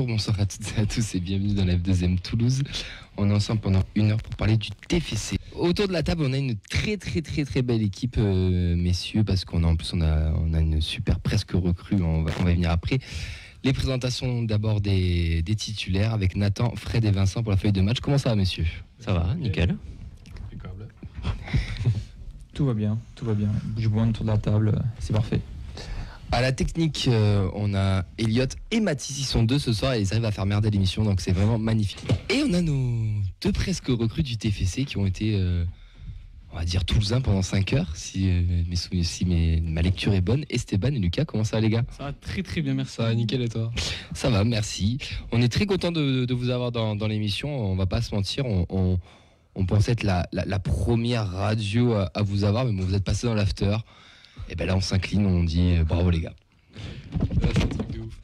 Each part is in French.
bonsoir à toutes et à tous et bienvenue dans la F2M Toulouse. On est ensemble pendant 1 heure pour parler du TFC. Autour de la table, on a une très belle équipe, messieurs, parce qu'on a une super presque recrue, on va y venir après. Les présentations d'abord des titulaires avec Nathan, Fred et Vincent pour la feuille de match. Comment ça va, messieurs ? Ça va, nickel. Tout va bien. Du bon autour de la table, c'est parfait. À la technique, on a Elliot et Mathis, ils sont deux ce soir et ils arrivent à faire merder l'émission, donc c'est vraiment magnifique. Et on a nos deux presque recrues du TFC qui ont été, on va dire, toulousains pendant 5 heures, si ma lecture est bonne. Esteban et Lucas, comment ça va les gars ? Ça va très bien, merci. Ça va nickel et toi ? Ça va, merci. On est très content de vous avoir dans l'émission, on va pas se mentir, on pensait être la première radio à vous avoir, mais bon, vous êtes passé dans l'after. Et ben là on s'incline, on dit bravo les gars. Là, c'est un truc de ouf.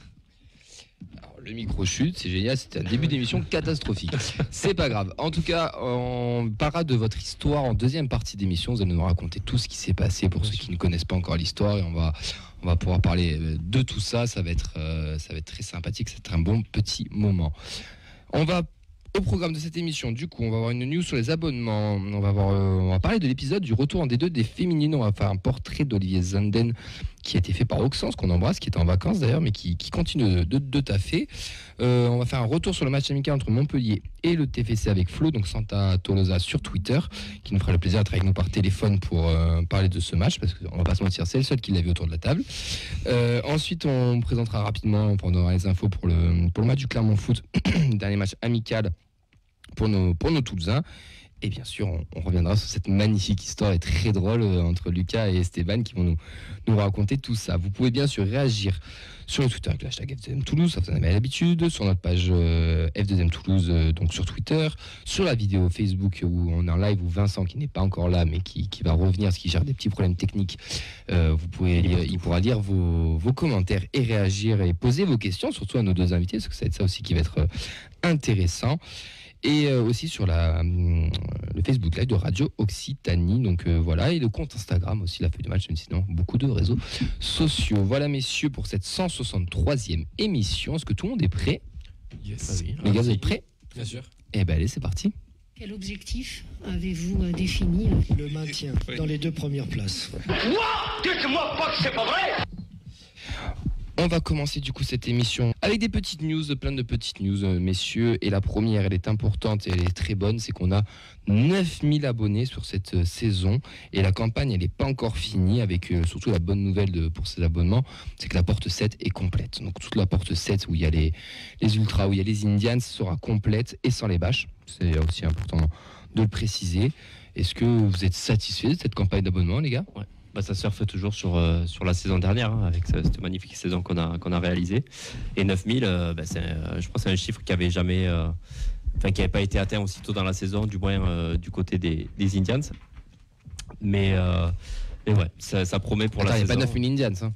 Alors, le micro chute, c'est génial, c'était un début d'émission catastrophique. C'est pas grave. En tout cas, on parlera de votre histoire en deuxième partie d'émission. Vous allez nous raconter tout ce qui s'est passé pour ceux qui ne connaissent pas encore l'histoire et on va pouvoir parler de tout ça. Ça va être très sympathique, c'est un bon petit moment. On va au programme de cette émission, du coup, on va avoir une news sur les abonnements. On va parler de l'épisode du retour en D2 des féminines. On va faire un portrait d'Olivier Zanden qui a été fait par Auxence, qu'on embrasse, qui était en vacances d'ailleurs, mais qui continue de taffer. On va faire un retour sur le match amical entre Montpellier et le TFC avec Flo, donc Santa Tolosa sur Twitter, qui nous fera le plaisir d'être avec nous par téléphone pour parler de ce match, parce qu'on va pas se mentir, c'est le seul qui l'a vu autour de la table. Ensuite, on présentera rapidement, pendant les infos pour le match du Clermont Foot, dernier match amical pour nos Toulousains. Et bien sûr, on reviendra sur cette magnifique histoire et très drôle entre Lucas et Esteban qui vont nous raconter tout ça. Vous pouvez bien sûr réagir sur le Twitter avec le hashtag F2M Toulouse, ça vous en avez l'habitude, sur notre page F2M Toulouse, donc sur Twitter, sur la vidéo Facebook où on est en live, où Vincent, qui n'est pas encore là, mais qui va revenir, parce qu'il gère des petits problèmes techniques, il pourra lire vos commentaires et réagir et poser vos questions, surtout à nos deux invités, parce que ça va être ça aussi qui va être intéressant. Et aussi sur le Facebook Live de Radio Occitanie. Donc voilà, et le compte Instagram aussi, la feuille de match, même sinon beaucoup de réseaux sociaux. Voilà messieurs pour cette 163e émission. Est-ce que tout le monde est prêt ? Yes. Les gars, vous êtes prêts ? Bien sûr. Eh ben allez, c'est parti. Quel objectif avez-vous défini ? Le maintien dans les 2 premières places. Dites-moi pas que c'est pas vrai! On va commencer du coup cette émission avec des petites news, plein de petites news, messieurs. Et la première, elle est importante et elle est très bonne, c'est qu'on a 9000 abonnés sur cette saison. Et la campagne, elle n'est pas encore finie, avec surtout la bonne nouvelle pour ces abonnements, c'est que la porte 7 est complète. Donc toute la porte 7 où il y a les Ultras, où il y a les Indians, sera complète et sans les bâches. C'est aussi important de le préciser. Est-ce que vous êtes satisfaits de cette campagne d'abonnement, les gars ? Ouais. Ça surfe toujours sur la saison dernière, avec cette magnifique saison qu'on a réalisée. Et 9000, je pense que c'est un chiffre qui avait jamais, qui n'avait pas été atteint aussitôt dans la saison, du moins du côté des Indians. Mais ouais, ça promet pour la saison. Il n'y a pas 9000 Indians, hein.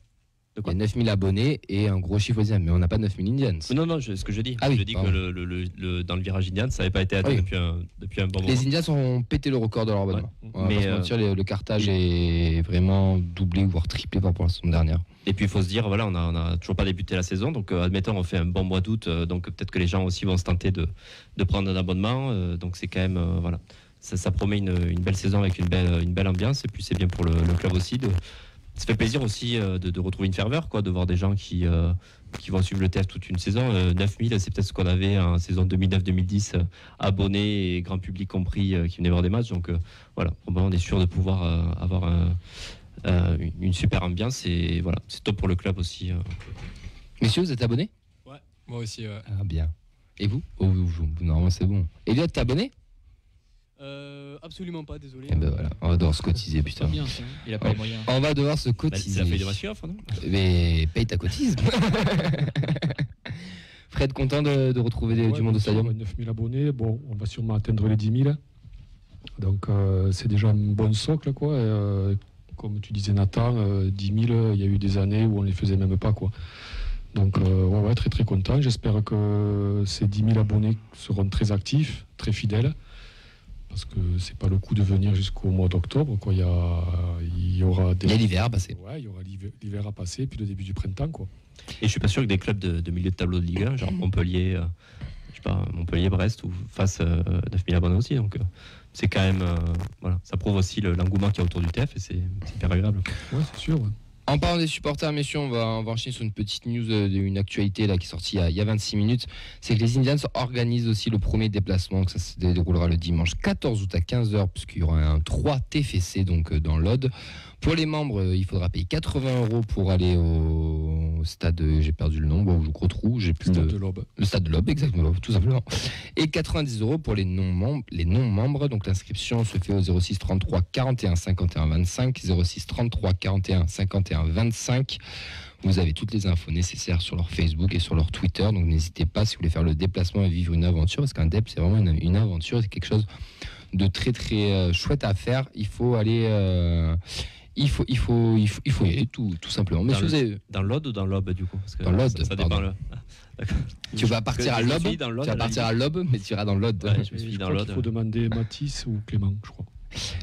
Il y a 9000 abonnés et un gros chiffre Indian, mais on n'a pas 9000 Indians. Non, ce que je dis. Ah oui, je dis que dans le virage Indian, ça n'avait pas été atteint depuis un bon moment. Les Indians ont pété le record de leur abonnement. Ouais. On va pas se mentir, le cartage est vraiment doublé, voire triplé par rapport à la saison dernière. Et puis il faut se dire, voilà, on a toujours pas débuté la saison, donc admettons on fait un bon mois d'août, donc peut-être que les gens aussi vont se tenter de prendre un abonnement, donc c'est quand même, voilà, ça promet une belle saison avec une belle ambiance, et puis c'est bien pour le club aussi ça fait plaisir aussi de retrouver une ferveur, quoi, de voir des gens qui vont suivre le TF toute une saison. 9000, c'est peut-être ce qu'on avait en saison 2009-2010, abonnés et grand public compris qui venaient voir des matchs. Donc voilà, on est sûr de pouvoir avoir une super ambiance et voilà, c'est top pour le club aussi. Messieurs, vous êtes abonnés ? Ouais, moi aussi. Ouais. Ah bien. Et vous ? Normalement c'est bon. Elliot, t'es abonné ? Absolument pas, désolé. Eh ben voilà, on va devoir se cotiser, putain. Bien, ça. Il a pas les moyens. On va devoir se cotiser. C'est la feuille de match off, non ? Mais paye ta cotise. Fred, content de retrouver du monde au stadium ? 9000 abonnés, bon, on va sûrement atteindre les 10 000. Donc c'est déjà un bon socle, quoi. Comme tu disais, Nathan, 10 000, il y a eu des années où on les faisait même pas, quoi. Donc ouais, très très content. J'espère que ces 10 000 abonnés seront très actifs, très fidèles. parce que c'est pas le coup de venir jusqu'au mois d'octobre, quoi. Il y aura Il y a l'hiver à passer. Ouais, il y aura l'hiver à passer, puis le début du printemps, quoi. Et je suis pas sûr que des clubs de milieu de tableau de Ligue 1, genre Montpellier, je sais pas, Montpellier-Brest, ou fassent 9000 abonnés aussi. Donc c'est quand même, voilà, ça prouve aussi l'engouement qu'il y a autour du TF et c'est hyper agréable. Ouais, c'est sûr. Ouais. En parlant des supporters, messieurs, on va enchaîner sur une petite news, une actualité là, qui est sortie il y a 26 minutes. C'est que les Indians organisent aussi le premier déplacement, que ça se déroulera le dimanche 14 août à 15h, puisqu'il y aura un 3 TFC donc, dans l'Aude. Pour les membres, il faudra payer 80 € pour aller au stade, j'ai perdu le nom, bon, je crois trop, j'ai plus Stade de l'Aube. le stade de l'Aube, exactement, tout simplement. Et 90 € pour les non-membres. Donc l'inscription se fait au 06 33 41 51 25, 06 33 41 51 25. Vous avez toutes les infos nécessaires sur leur Facebook et sur leur Twitter. Donc n'hésitez pas si vous voulez faire le déplacement et vivre une aventure, parce qu'un DEP c'est vraiment une aventure, c'est quelque chose de très très chouette à faire. Il faut aller. Il faut y aller tout simplement. Mais dans l'Aude ou dans l'Aube du coup? Parce que dans l'Aude, ça dépend. Tu vas partir à l'Aube, mais tu iras dans l'Aude. Ouais, je me suis Je dit dans crois l'Aude. qu'il faut demander Mathis ou Clément, je crois.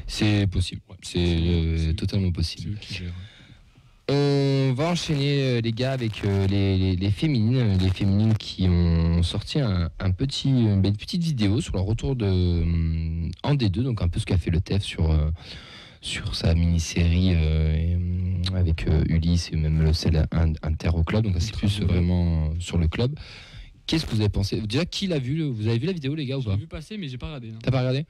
C'est possible, c'est totalement C'est possible. eux qui gèrent. On va enchaîner les gars avec les féminines qui ont sorti une petite vidéo sur leur retour en D2, donc un peu ce qu'a fait le TEF sur sa mini-série avec Ulysse et même celle Inter au club, donc c'est plus vraiment sur le club. Qu'est-ce que vous avez pensé? Déjà, qui l'a vu? Vous avez vu la vidéo, les gars, ou J'ai pas? vu passer, mais j'ai pas regardé. Non. T'as pas regardé?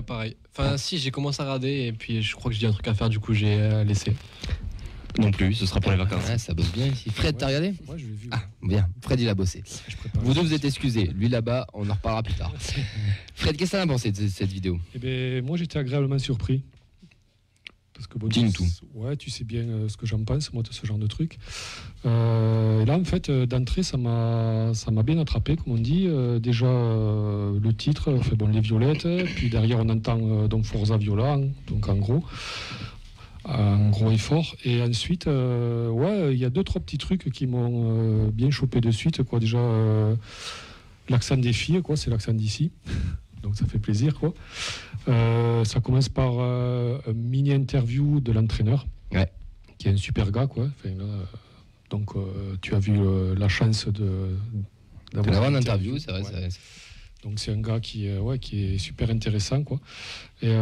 Pareil. Enfin, si, j'ai commencé à regarder et puis je crois que j'ai un truc à faire, du coup, j'ai laissé. Non plus, ce sera pour les vacances. Ouais, ça bosse bien ici. Fred, t'as regardé? Ouais, je l'ai vu. Ah, bien. Fred, il a bossé. Je prépare. Vous deux, vous êtes excusés. Lui, là-bas, on en reparlera plus tard. Fred, qu'est-ce que t'en as pensé de cette vidéo? Eh ben, moi, j'étais agréablement surpris. Parce que bon, Dis-nous tout. Ouais, tu sais bien ce que j'en pense, moi, de ce genre de truc. Et là, en fait, d'entrée, ça m'a bien attrapé, comme on dit. Déjà, le titre, enfin, bon, les violettes, puis derrière, on entend donc Forza Viola, donc en gros et fort. Et ensuite, ouais, il y a 2-3 petits trucs qui m'ont bien chopé de suite, quoi. Déjà, l'accent des filles, quoi, c'est l'accent d'ici. Donc ça fait plaisir, quoi. Ça commence par un mini-interview de l'entraîneur, Ouais. qui est un super gars, quoi. Enfin, là, donc tu as vu la chance D'avoir une interview, c'est vrai. Ouais. Donc c'est un gars qui est super intéressant, quoi. Et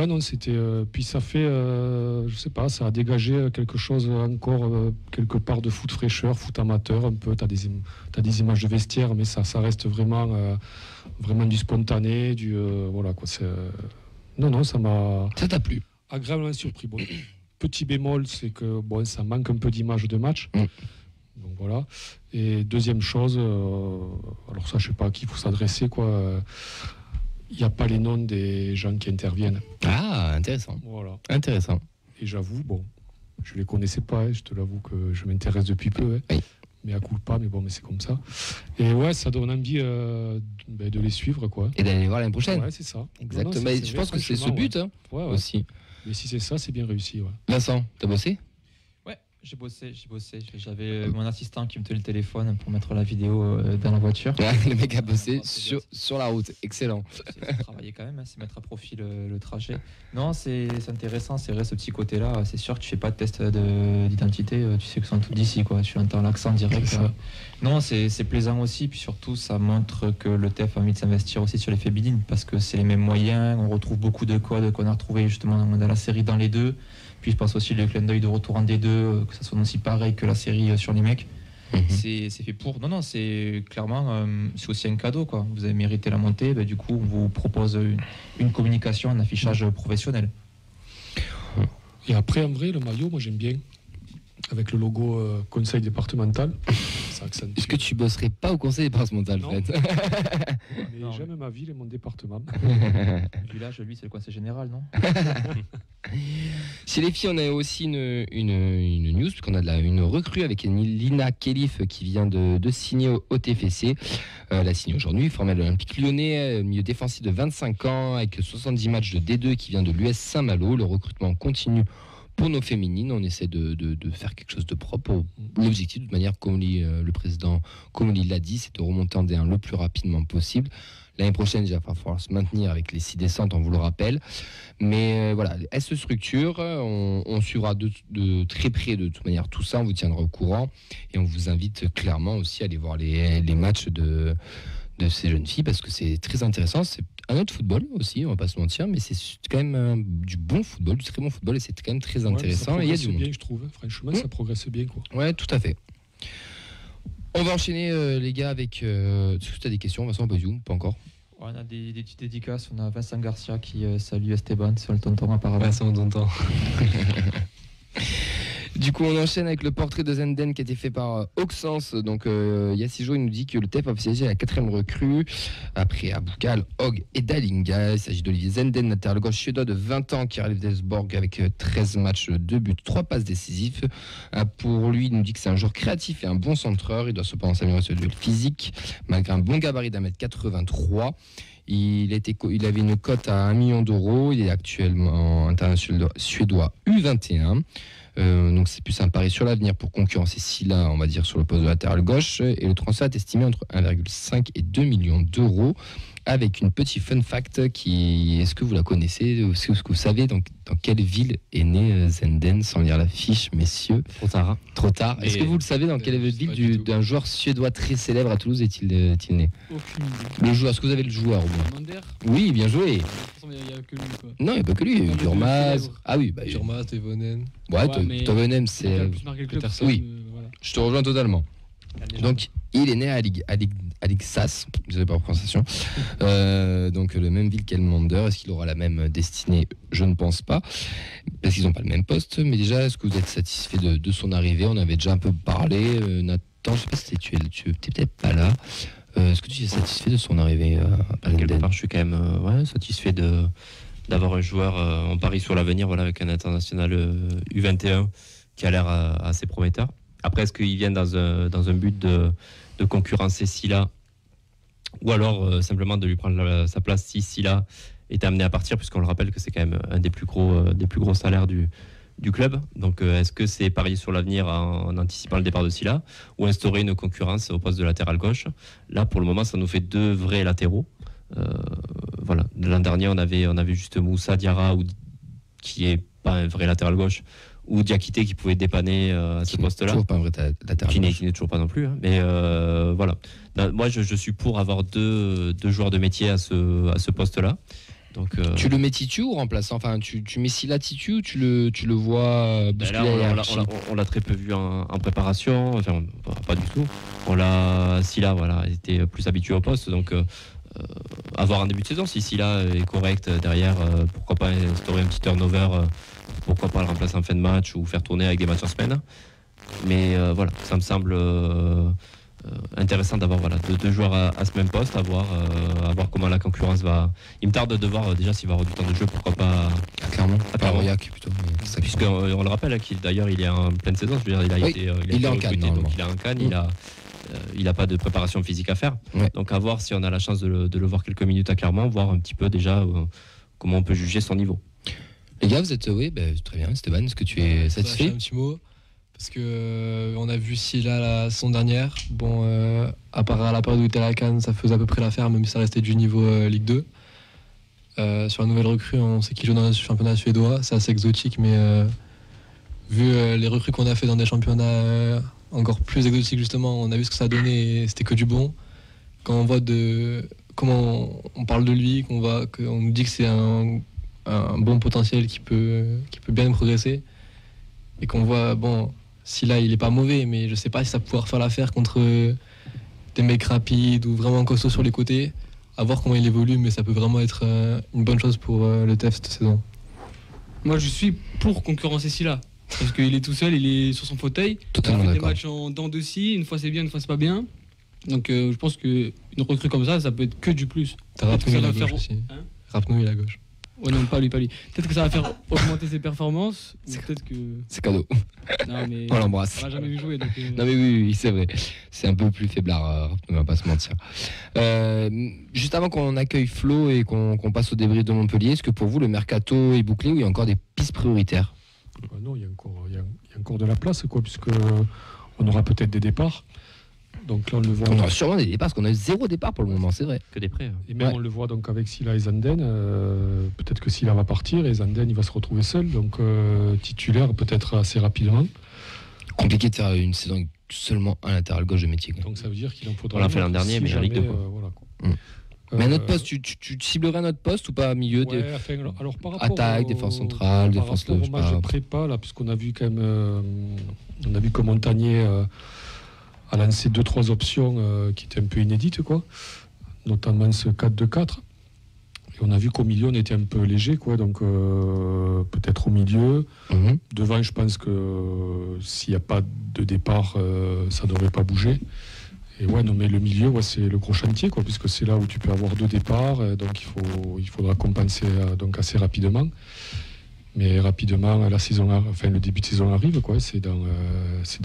non, c'était. Puis ça fait, je sais pas, ça a dégagé quelque chose encore quelque part de foot fraîcheur, foot amateur un peu. T'as des images de vestiaire, mais ça reste vraiment du spontané, voilà quoi. Non, ça m'a. Ça t'a plu? Agréablement surpris. Bon, petit bémol, c'est que bon, ça manque un peu d'images de match. Donc voilà. Et deuxième chose, alors ça, je sais pas à qui il faut s'adresser, quoi. Il n'y a pas les noms des gens qui interviennent. Ah, intéressant. Voilà. Intéressant. Et j'avoue, bon, je les connaissais pas. Je te l'avoue que je m'intéresse depuis peu. Oui. Mais à coup pas. Mais bon, mais c'est comme ça. Et ouais, ça donne envie de les suivre, quoi. Et d'aller les voir l'année prochaine. Ouais, c'est ça. Exactement. Non, Mais c'est je vrai, pense que c'est ce franchement, but hein, ouais, aussi. Mais si c'est ça, c'est bien réussi. Ouais. Vincent, t'as bossé? Ouais, j'ai bossé. J'avais mon assistant qui me tenait le téléphone pour mettre la vidéo dans la voiture. Le mec a bossé c'est sur la route. Excellent. C'est travailler quand même, c'est mettre à profit le trajet. Non, c'est intéressant, c'est vrai ce petit côté-là. C'est sûr que tu fais pas de test d'identité, tu sais que sont tous d'ici, quoi. Tu entends l'accent direct. C'est ça. Non, c'est plaisant aussi, puis surtout ça montre que le TEF a envie de s'investir aussi sur les féminines parce que c'est les mêmes moyens. On retrouve beaucoup de codes qu'on a retrouvés justement dans la série dans les deux. Puis je pense aussi le clin d'œil de retour en D2, que ça soit aussi pareil que la série sur les mecs. C'est fait pour. Non, c'est clairement, c'est aussi un cadeau, quoi. Vous avez mérité la montée, du coup, on vous propose une communication, un affichage professionnel. Et après, en vrai, le maillot, moi j'aime bien. Avec le logo conseil départemental. Ça accentue. Est-ce que tu bosserais pas au conseil départemental, Non. Fred? Mais Non, j'aime ma ville et mon département. Le village, lui, c'est le conseil général, non? Chez les filles, on a aussi une news, puisqu'on a une recrue avec Lina Khelif qui vient de signer au TFC. Elle a signé aujourd'hui, formée à l'Olympique Lyonnais, milieu défensif de 25 ans, avec 70 matchs de D2 qui vient de l'US Saint-Malo. Le recrutement continue pour nos féminines, on essaie de faire quelque chose de propre. L'objectif, de toute manière, comme le président Comolli l'a dit, c'est de remonter en D1 le plus rapidement possible. L'année prochaine, il va falloir se maintenir avec les 6 descentes, on vous le rappelle. Mais voilà, elle se structure. On suivra de très près de toute manière tout ça. On vous tiendra au courant. Et on vous invite clairement aussi à aller voir les matchs de ces jeunes filles parce que c'est très intéressant. C'est un autre football aussi, on va pas se mentir, mais c'est quand même du bon football, du très bon football et c'est quand même très intéressant. Ça et il y a du monde. bien, je trouve. Franchement, ça progresse bien, quoi. Ouais, tout à fait. On va enchaîner, les gars, avec. Est-ce que tu as des questions, Vincent? Pas encore. On a des petites dédicaces. On a Vincent Garcia qui salue Esteban sur le tonton apparemment. Ouais, ça on t'entend. Du coup, on enchaîne avec le portrait de Zenden qui a été fait par Auxence. Donc, il y a 6 jours, il nous dit que le TEF a officialisé la 4e recrue après Aboukal, Hogg et Dalinga. Il s'agit d'Olivier Zenden, latéral gauche suédois de 20 ans qui arrive d'Elsborg avec 13 matchs, 2 buts, 3 passes décisifs. Pour lui, il nous dit que c'est un joueur créatif et un bon centreur. Il doit cependant s'améliorer sur le duel physique, malgré un bon gabarit d'1m83. Il avait une cote à 1 million d'euros. Il est actuellement international suédois U21. Donc c'est plus un pari sur l'avenir pour concurrencer Silla, on va dire, sur le poste de latéral gauche. Et le transfert est estimé entre 1,5 et 2 millions d'euros. Avec une petite fun fact est-ce que vous la connaissez? Est-ce que vous savez dans quelle ville est né Zenden? Sans lire la fiche, messieurs. Trop tard. Trop tard. Est-ce que vous le savez dans quelle ville d'un joueur suédois très célèbre à Toulouse est-il né? Aucune idée. Le joueur, est-ce que vous avez le joueur au moins? Mander. Oui, bien joué. De toute façon, il n'y a que lui, quoi. Non, il n'y a pas que lui. Il y a eu Durmaz. Ah oui, Durmaz, Tevonen. Ouais, mais Tovenem, Il c'est. a le plus marqué le club. Peterson. Oui. Voilà. Je te rejoins totalement. Donc, il est né à Alixas, désolé pour la prononciation. Donc, la même ville qu'Elmander. Est-ce qu'il aura la même destinée? Je ne pense pas, parce qu'ils n'ont pas le même poste. Mais déjà, est-ce que vous êtes satisfait de son arrivée? On avait déjà un peu parlé. Nathan, je ne sais pas si tu es peut-être pas là. Est-ce que tu es satisfait de son arrivée à Quelque Zenden? part, je suis quand même satisfait d'avoir un joueur en pari sur l'avenir, voilà, avec un international U21 qui a l'air assez prometteur. Après, est-ce qu'ils viennent dans un but de concurrencer Silla ou alors simplement de lui prendre sa place si Silla est amené à partir, puisqu'on le rappelle que c'est quand même un des plus gros salaires du club. Donc, est-ce que c'est parier sur l'avenir en anticipant le départ de Silla ou instaurer une concurrence au poste de latéral gauche? Là, pour le moment, ça nous fait 2 vrais latéraux. Voilà. L'an dernier, on avait juste Moussa Diarra, qui est pas un vrai latéral gauche, ou Diakité qui pouvait dépanner à ce poste-là. Toujours pas un vrai latéral. Qui n'est toujours pas non plus. Hein. Mais voilà. Moi, je suis pour avoir deux joueurs de métier à ce poste-là. Donc, tu le mets titu ou remplaçant? Enfin, tu mets Silla titu ou tu le vois bousculer la hiérarchie? on l'a très peu vu en préparation. Enfin, pas du tout. Silla, voilà, était plus habitué au poste. Donc, avoir un début de saison, si Silla est correct derrière, pourquoi pas instaurer un petit turnover, pourquoi pas le remplacer en fin de match ou faire tourner avec des matchs en semaine. Mais voilà, ça me semble intéressant d'avoir deux joueurs à ce même poste, à voir comment la concurrence va. Il me tarde de voir déjà s'il va avoir du temps de jeu, pourquoi pas. Clairement, pas Aurillac plutôt. Puisqu'on le rappelle, d'ailleurs il est en pleine saison, je veux dire, il est en Cannes, donc il est en Cannes, il n'a pas de préparation physique à faire. Ouais. Donc à voir si on a la chance de le voir quelques minutes à Clermont, voir un petit peu déjà comment on peut juger son niveau. Les gars, vous êtes très bien. Esteban, est-ce que tu es satisfait? Un petit mot, parce que on a vu Silla la saison dernière. Bon, à part à la période où il était à la Cannes, ça faisait à peu près l'affaire, même si ça restait du niveau Ligue 2. Sur la nouvelle recrue, on sait qu'il joue dans le championnat suédois, c'est assez exotique, mais vu les recrues qu'on a fait dans des championnats encore plus exotiques justement, on a vu ce que ça a donné et c'était que du bon. Quand on voit comment on parle de lui, qu'on nous dit que c'est un bon potentiel qui peut bien progresser, et qu'on voit, bon, si là il est pas mauvais, mais je sais pas si ça va pouvoir faire l'affaire contre des mecs rapides ou vraiment costauds sur les côtés. À voir comment il évolue, mais ça peut vraiment être une bonne chose pour le TEF cette saison. Moi je suis pour concurrencer Silla, parce qu'il est tout seul, il est sur son fauteuil. Totalement il fait des d'accord. matchs en dents de scie, une fois c'est bien, une fois c'est pas bien. Donc je pense qu'une recrue comme ça peut être que du plus. T'as Peut-être que Rapnouille ça à va gauche faire- aussi. Hein Rapnouille à gauche. Ouais, non, pas lui. Peut-être que ça va faire augmenter ses performances, ou peut-être que. C'est cadeau. Non, mais. On l'embrasse. On l'a jamais vu jouer, donc. Non mais oui, c'est vrai. C'est un peu plus faiblard, on va pas se mentir. Juste avant qu'on accueille Flo et qu'on passe au débrief de Montpellier, est-ce que pour vous le mercato est bouclé ou il y a encore des pistes prioritaires? Non, il y a encore de la place, quoi, puisque on aura peut-être des départs. Donc là, on le voit. On aura sûrement des départs, parce qu'on a 0 départ pour le moment, c'est vrai. Que des prêts. Et même on le voit donc avec Silla et Zanden. Peut-être que Silla va partir et Zanden il va se retrouver seul, donc titulaire peut-être assez rapidement. Compliqué de faire une saison avec seulement un latéral gauche de métier. Donc ça veut dire qu'il en faudra. On l'a fait l'an dernier, si mais en Ligue 2. Voilà, quoi. Mais à notre poste, tu ciblerais notre poste ou pas, milieu alors, par rapport attaque, défense centrale, défense par rapport au match de prépa, là, puisqu'on a vu quand même, on a vu que Montagnier a lancé 2-3 options qui étaient un peu inédites, quoi, notamment ce 4-2-4. Et on a vu qu'au milieu, on était un peu léger, quoi, donc peut-être au milieu. Devant, je pense que s'il n'y a pas de départ, ça ne devrait pas bouger. Et ouais, non, mais le milieu, c'est le gros chantier, quoi, puisque c'est là où tu peux avoir 2 départs, donc il faudra compenser donc assez rapidement. Mais rapidement, le début de saison arrive, quoi. C'est dans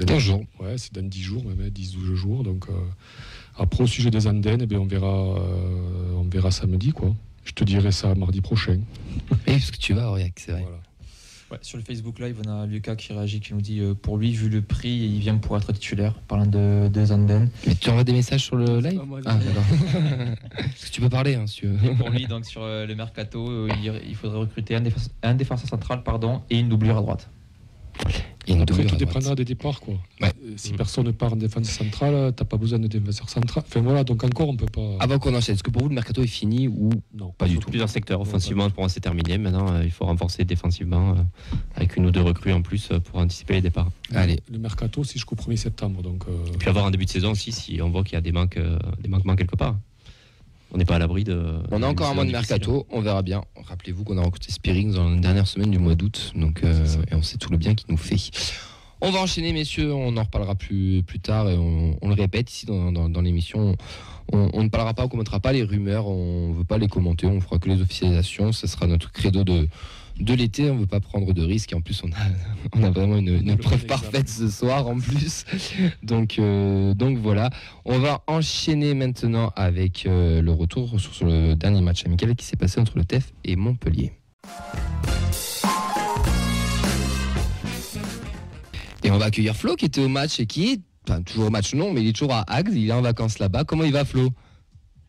15 jours. Ouais, c'est dans 10 jours, même 10-12 jours. Donc après, au sujet des Andennes, on verra samedi, quoi. Je te dirai ça mardi prochain. Oui, parce que tu vas, Aurillac, c'est vrai. Voilà. Ouais, sur le Facebook Live, on a Lucas qui réagit, qui nous dit pour lui, vu le prix, il vient pour être titulaire, parlant de Zanden. Mais tu envoies des messages sur le live? Ah, d'accord. Parce que tu peux parler, hein, si tu veux. Et pour lui, donc, sur le mercato, il faudrait recruter un défenseur central et une doublure à droite. Et une Après, doublure tout à droite. dépendra des départs, quoi. Ouais. Si personne ne part en défense centrale, t'as pas besoin de défenseur central. Enfin voilà, donc encore on peut pas. Avant qu'on enchaîne, est-ce que pour vous le mercato est fini ou Non. pas du Sur tout? plusieurs secteurs. Offensivement, pour moi, c'est terminé. Maintenant, il faut renforcer défensivement avec 1 ou 2 recrues en plus pour anticiper les départs. Allez. Le mercato, c'est jusqu'au 1er septembre. Donc, Et puis avoir un début de saison aussi, si on voit qu'il y a des manquements quelque part. On n'est pas à l'abri de. On a encore un mois de mercato, on verra bien. Rappelez-vous qu'on a recruté Spearings dans la dernière semaine du mois d'août, donc et on sait tout le bien qu'il nous fait. On va enchaîner, messieurs, on en reparlera plus tard et on le répète ici dans l'émission. On ne parlera pas, on ne commentera pas les rumeurs, on ne veut pas les commenter, on fera que les officialisations. Ce sera notre credo de l'été, on ne veut pas prendre de risques et en plus on a vraiment une preuve parfaite ce soir en plus. Donc voilà, on va enchaîner maintenant avec le retour sur le dernier match amical qui s'est passé entre le TEF et Montpellier. Et on va accueillir Flo qui était au match et qui est, enfin toujours au match non, mais il est toujours à Agde, il est en vacances là-bas. Comment il va, Flo?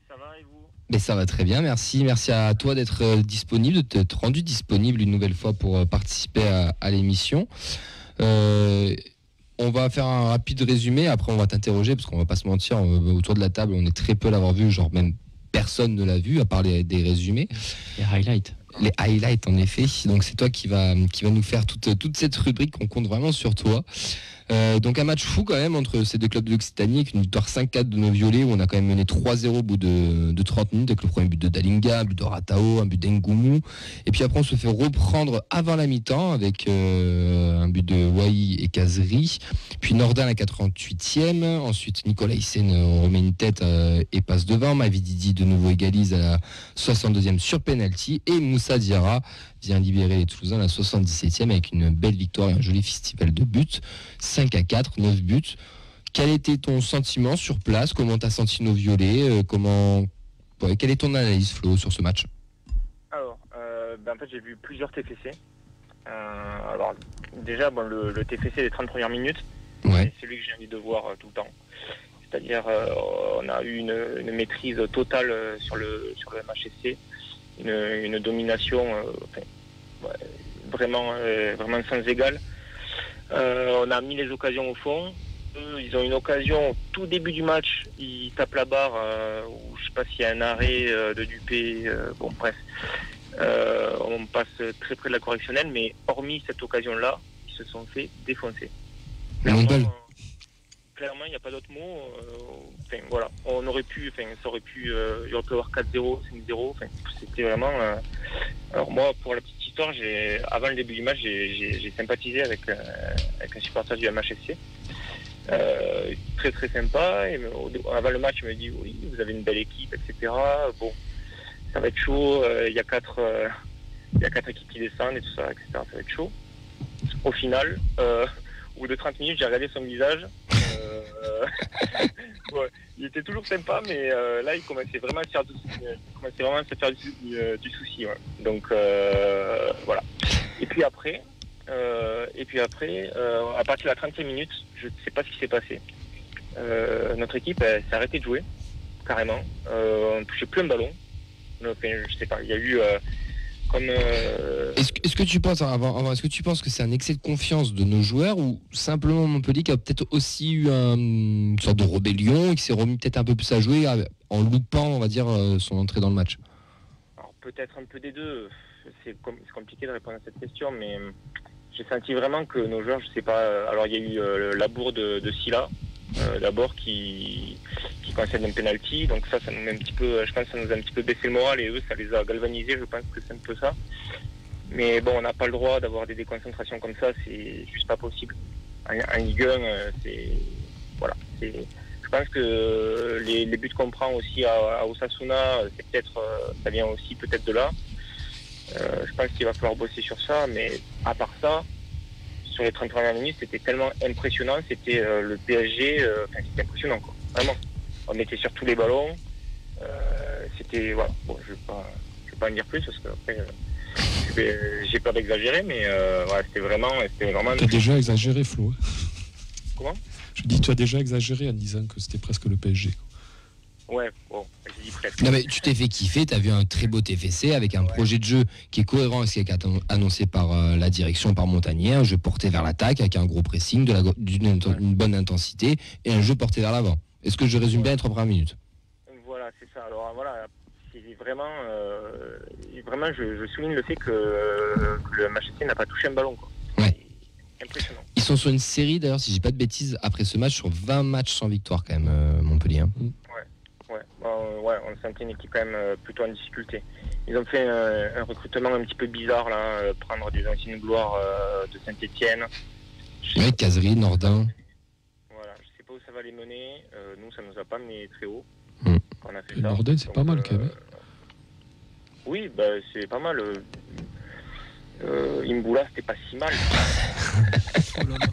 Ça va et vous? Mais ça va très bien, merci. Merci à toi d'être disponible, de t'être rendu disponible une nouvelle fois pour participer à l'émission. On va faire un rapide résumé, après on va t'interroger parce qu'on va pas se mentir, autour de la table on est très peu à l'avoir vu, genre même personne ne l'a vu à part des résumés. Les highlights. Les highlights en effet, donc c'est toi qui va nous faire toute cette rubrique, on compte vraiment sur toi. Donc un match fou quand même entre ces deux clubs de l'Occitanie avec une victoire 5-4 de nos violets où on a quand même mené 3-0 au bout de 30 minutes avec le premier but de Dalinga, un but de Ratao, un but d'Engoumou et puis après on se fait reprendre avant la mi-temps avec un but de Wai et Kazri, puis Nordin à la 88e, ensuite Nicolas Hyssen remet une tête et passe devant, Mavididi de nouveau égalise à la 62e sur penalty et Moussa Diarra vient libérer les Toulousains à la 77e avec une belle victoire et un joli festival de buts. 5-4, 9 buts. Quel était ton sentiment sur place? Comment t'as senti nos violets? Quelle est ton analyse, Flo, sur ce match? Alors, en fait, j'ai vu plusieurs TFC. Alors, déjà, le TFC des 30 premières minutes, ouais. C'est celui que j'ai envie de voir tout le temps. C'est-à-dire, on a eu une maîtrise totale sur le MHSC, une domination vraiment sans égal. On a mis les occasions au fond. Eux, ils ont une occasion au tout début du match. Ils tapent la barre, ou je sais pas s'il y a un arrêt de Dupé. Bref. On passe très près de la correctionnelle, mais hormis cette occasion-là, ils se sont fait défoncer. Clairement, il n'y a pas d'autre mot. Voilà. On aurait pu, ça aurait pu, il aurait pu avoir 4-0, 5-0. C'était vraiment. Alors moi, pour la petite histoire, avant le début du match, j'ai sympathisé avec un supporter du MHSC. Très très sympa. Et avant le match, il me dit oui, vous avez une belle équipe, etc. Bon, ça va être chaud. Il y a quatre équipes qui descendent et tout ça, etc. Ça va être chaud. Au final, au bout de 30 minutes, j'ai regardé son visage. Ouais, il était toujours sympa, mais là, il commençait vraiment à se faire du souci. Ouais. Donc, voilà. Et puis après, Et puis après, à partir de la 30e minute, je ne sais pas ce qui s'est passé. Notre équipe s'est arrêtée de jouer, carrément. On ne touchait plus un ballon. Enfin, je sais pas, il y a eu comme... Est-ce que tu penses, est-ce que tu penses que c'est un excès de confiance de nos joueurs ou simplement Montpellier qui a peut-être aussi eu une sorte de rébellion et qui s'est remis peut-être un peu plus à jouer en loupant, on va dire, son entrée dans le match? Alors peut-être un peu des deux. C'est compliqué de répondre à cette question, mais j'ai senti vraiment que nos joueurs, je sais pas. Alors il y a eu la bourre de Silla, d'abord qui concède un penalty, donc ça nous met un petit peu, je pense que ça nous a un petit peu baissé le moral et eux ça les a galvanisés, je pense que c'est un peu ça. Mais bon, on n'a pas le droit d'avoir des déconcentrations comme ça, c'est juste pas possible. En Ligue 1, voilà, je pense que les buts qu'on prend aussi à Osasuna, c'est peut-être, ça vient aussi peut-être de là. Je pense qu'il va falloir bosser sur ça, mais à part ça, sur les 30 premières minutes, c'était tellement impressionnant, c'était le PSG, c'était impressionnant, quoi. Vraiment. On était sur tous les ballons, c'était, voilà, bon, je vais pas en dire plus, parce que après, j'ai peur d'exagérer, mais voilà, c'était vraiment... Tu as déjà exagéré, Flo. Comment ? Je dis, tu as déjà exagéré en disant que c'était presque le PSG, quoi. Ouais, bon, j'ai dit presque. Non mais tu t'es fait kiffer, tu as vu un très beau TFC avec un projet de jeu qui est cohérent avec ce qui est annoncé par la direction, par Montagnier, un jeu porté vers l'attaque avec un gros pressing, une bonne intensité et un jeu porté vers l'avant. Est-ce que je résume bien les 3 premières minutes ? Voilà, c'est ça. Alors voilà, c'est vraiment, je souligne le fait que le Manchester n'a pas touché un ballon, quoi. Ouais. C'est impressionnant. Ils sont sur une série, d'ailleurs, si j'ai pas de bêtises, après ce match, sur 20 matchs sans victoire quand même, Montpellier. Ouais, on sentait une équipe quand même plutôt en difficulté. Ils ont fait un recrutement un petit peu bizarre là, prendre des anciennes gloires de Saint-Etienne. Ouais, Cazerie, Nordin. Voilà, je sais pas où ça va les mener. Nous, ça nous a pas mené très haut. On a fait Nordin, c'est pas mal quand même. Oui, c'est pas mal. Imboula, c'était pas si mal.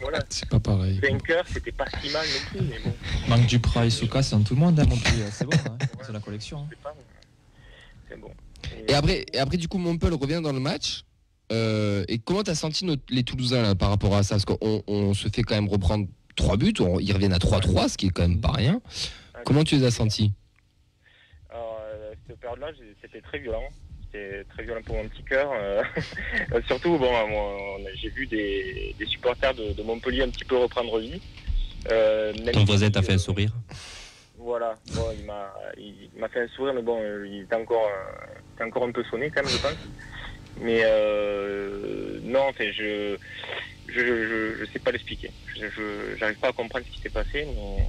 Voilà. C'est pas pareil. Vainqueur, c'était pas si mal non plus, mais bon. Manque du Pra et Souka, c'est dans tout le monde, hein, Montpellier. C'est bon, hein, c'est la collection. Hein. C'est bon. Et après, du coup, Montpellier revient dans le match. Et comment tu as senti les Toulousains là, par rapport à ça? Parce qu'on se fait quand même reprendre 3 buts, ils reviennent à 3-3, ce qui est quand même pas rien. Comment tu les as sentis? Alors, cette période-là, c'était très violent. C'était très violent pour mon petit cœur. Surtout, bon, j'ai vu des supporters de Montpellier un petit peu reprendre vie. Ton voisin t'a fait un sourire? Voilà, bon, il m'a fait un sourire, mais bon, il était encore un peu sonné quand même, je pense. Mais non, enfin, je sais pas l'expliquer. J'arrive pas à comprendre ce qui s'est passé, mais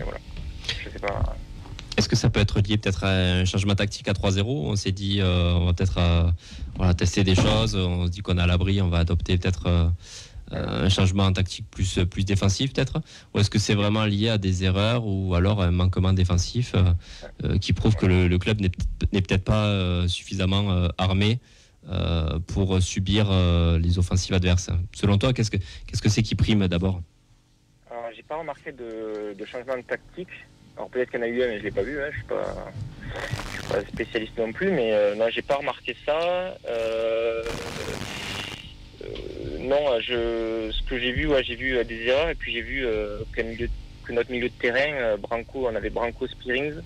voilà, je sais pas. Est-ce que ça peut être lié peut-être à un changement tactique à 3-0? On s'est dit, on va peut-être tester des choses, on se dit qu'on est à l'abri, on va adopter peut-être un changement tactique plus défensif peut-être? Ou est-ce que c'est vraiment lié à des erreurs ou alors un manquement défensif qui prouve que le club n'est peut-être pas suffisamment armé pour subir les offensives adverses? Selon toi, qu'est-ce que c'est qui prime d'abord? Alors, j'ai pas remarqué de changement de tactique. Alors peut-être qu'il y en a eu un, mais je l'ai pas vu. Hein. Je suis pas spécialiste non plus, mais non, j'ai pas remarqué ça. Non, ce que j'ai vu, j'ai vu des erreurs et puis j'ai vu que notre milieu de terrain, on avait Branco Spearings.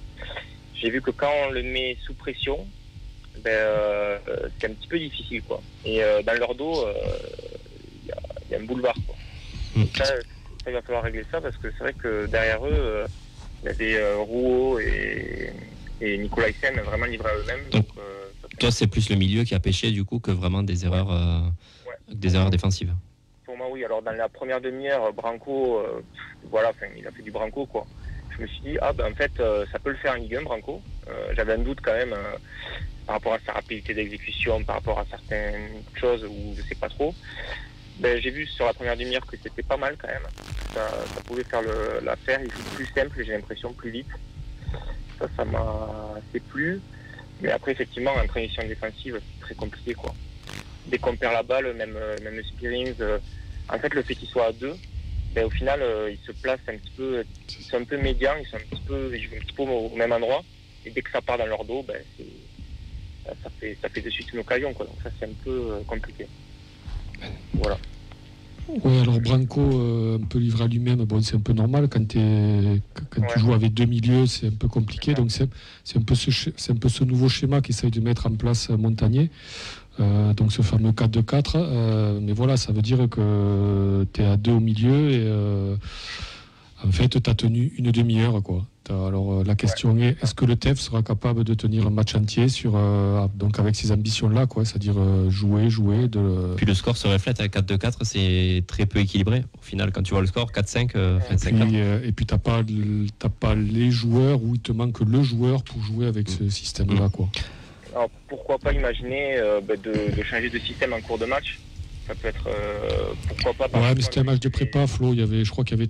J'ai vu que quand on le met sous pression, c'est un petit peu difficile, quoi. Et dans leur dos, il y a un boulevard, quoi. Ça, il va falloir régler ça parce que c'est vrai que derrière eux, il y avait Rouault et Nicolaisen vraiment livrés à eux-mêmes. Donc, toi, c'est plus le milieu qui a pêché du coup que vraiment des erreurs, erreurs défensives. Pour moi, oui. Alors dans la première demi-heure, Branco, il a fait du Branco, quoi. Je me suis dit, en fait, ça peut le faire en Ligue 1, Branco. J'avais un doute quand même par rapport à sa rapidité d'exécution, par rapport à certaines choses où je sais pas trop. J'ai vu sur la première demi-heure que c'était pas mal quand même. Ça pouvait faire l'affaire. Il joue plus simple, j'ai l'impression, plus vite. Ça m'a assez plu. Mais après, effectivement, en transition défensive, c'est très compliqué, quoi. Dès qu'on perd la balle, même le Spearings, en fait, le fait qu'il soit à 2, au final, il se place un petit peu, ils sont un peu médians, ils jouent un petit peu au même endroit. Et dès que ça part dans leur dos, ça fait de suite une occasion, quoi. Donc ça, c'est un peu compliqué. Voilà. Ouais, alors Branco, un peu livré à lui-même, bon, c'est un peu normal quand tu joues avec deux milieux, c'est un peu compliqué. Donc c'est un peu ce nouveau schéma qu'essaye de mettre en place Montagnier. Donc ce fameux 4-2-4. Mais voilà, ça veut dire que tu es à 2 au milieu et en fait, tu as tenu une demi-heure, quoi. Alors la question est-ce que le TEF sera capable de tenir un match entier donc avec ces ambitions-là, quoi, c'est-à-dire jouer. Puis le score se reflète à 4-2-4, c'est très peu équilibré. Au final, quand tu vois le score, 4-5, et puis t'as pas les joueurs où il te manque le joueur pour jouer avec ce système-là, quoi. Alors pourquoi pas imaginer de changer de système en cours de match. Ça peut être pourquoi pas. Ouais, mais c'était un match de prépa, Flo. Je crois qu'il y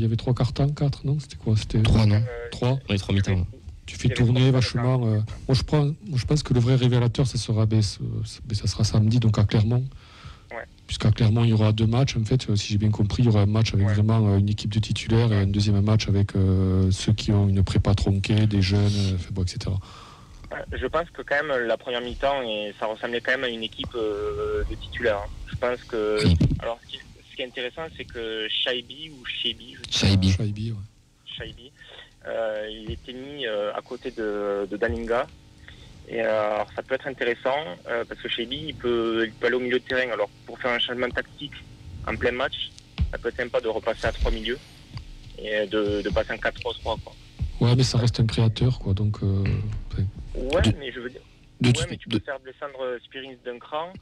avait 3 cartons, 4, non? C'était quoi? C'était 3, non? 3. Oui, 3 mi-temps. Tu fais tourner vachement. Moi, je pense que le vrai révélateur, ça sera samedi, donc à Clermont. Ouais. Puisqu'à Clermont, il y aura 2 matchs, en fait. Si j'ai bien compris, il y aura un match avec vraiment une équipe de titulaires et un deuxième match avec ceux qui ont une prépa tronquée, des jeunes, etc. Je pense que quand même la première mi-temps, ça ressemblait quand même à une équipe de titulaires. Je pense que. Oui. Alors, ce qui est intéressant, c'est que Shaibi, il était mis à côté de Dalinga. Et alors, ça peut être intéressant parce que Shaibi, il peut aller au milieu de terrain. Alors, pour faire un changement tactique en plein match, ça peut être sympa de repasser à 3 milieux et de passer en 4-3-3, quoi. Ouais, mais ça reste un créateur, quoi. Donc. Mais je veux dire. Mais tu peux faire descendre Spirins d'un cran,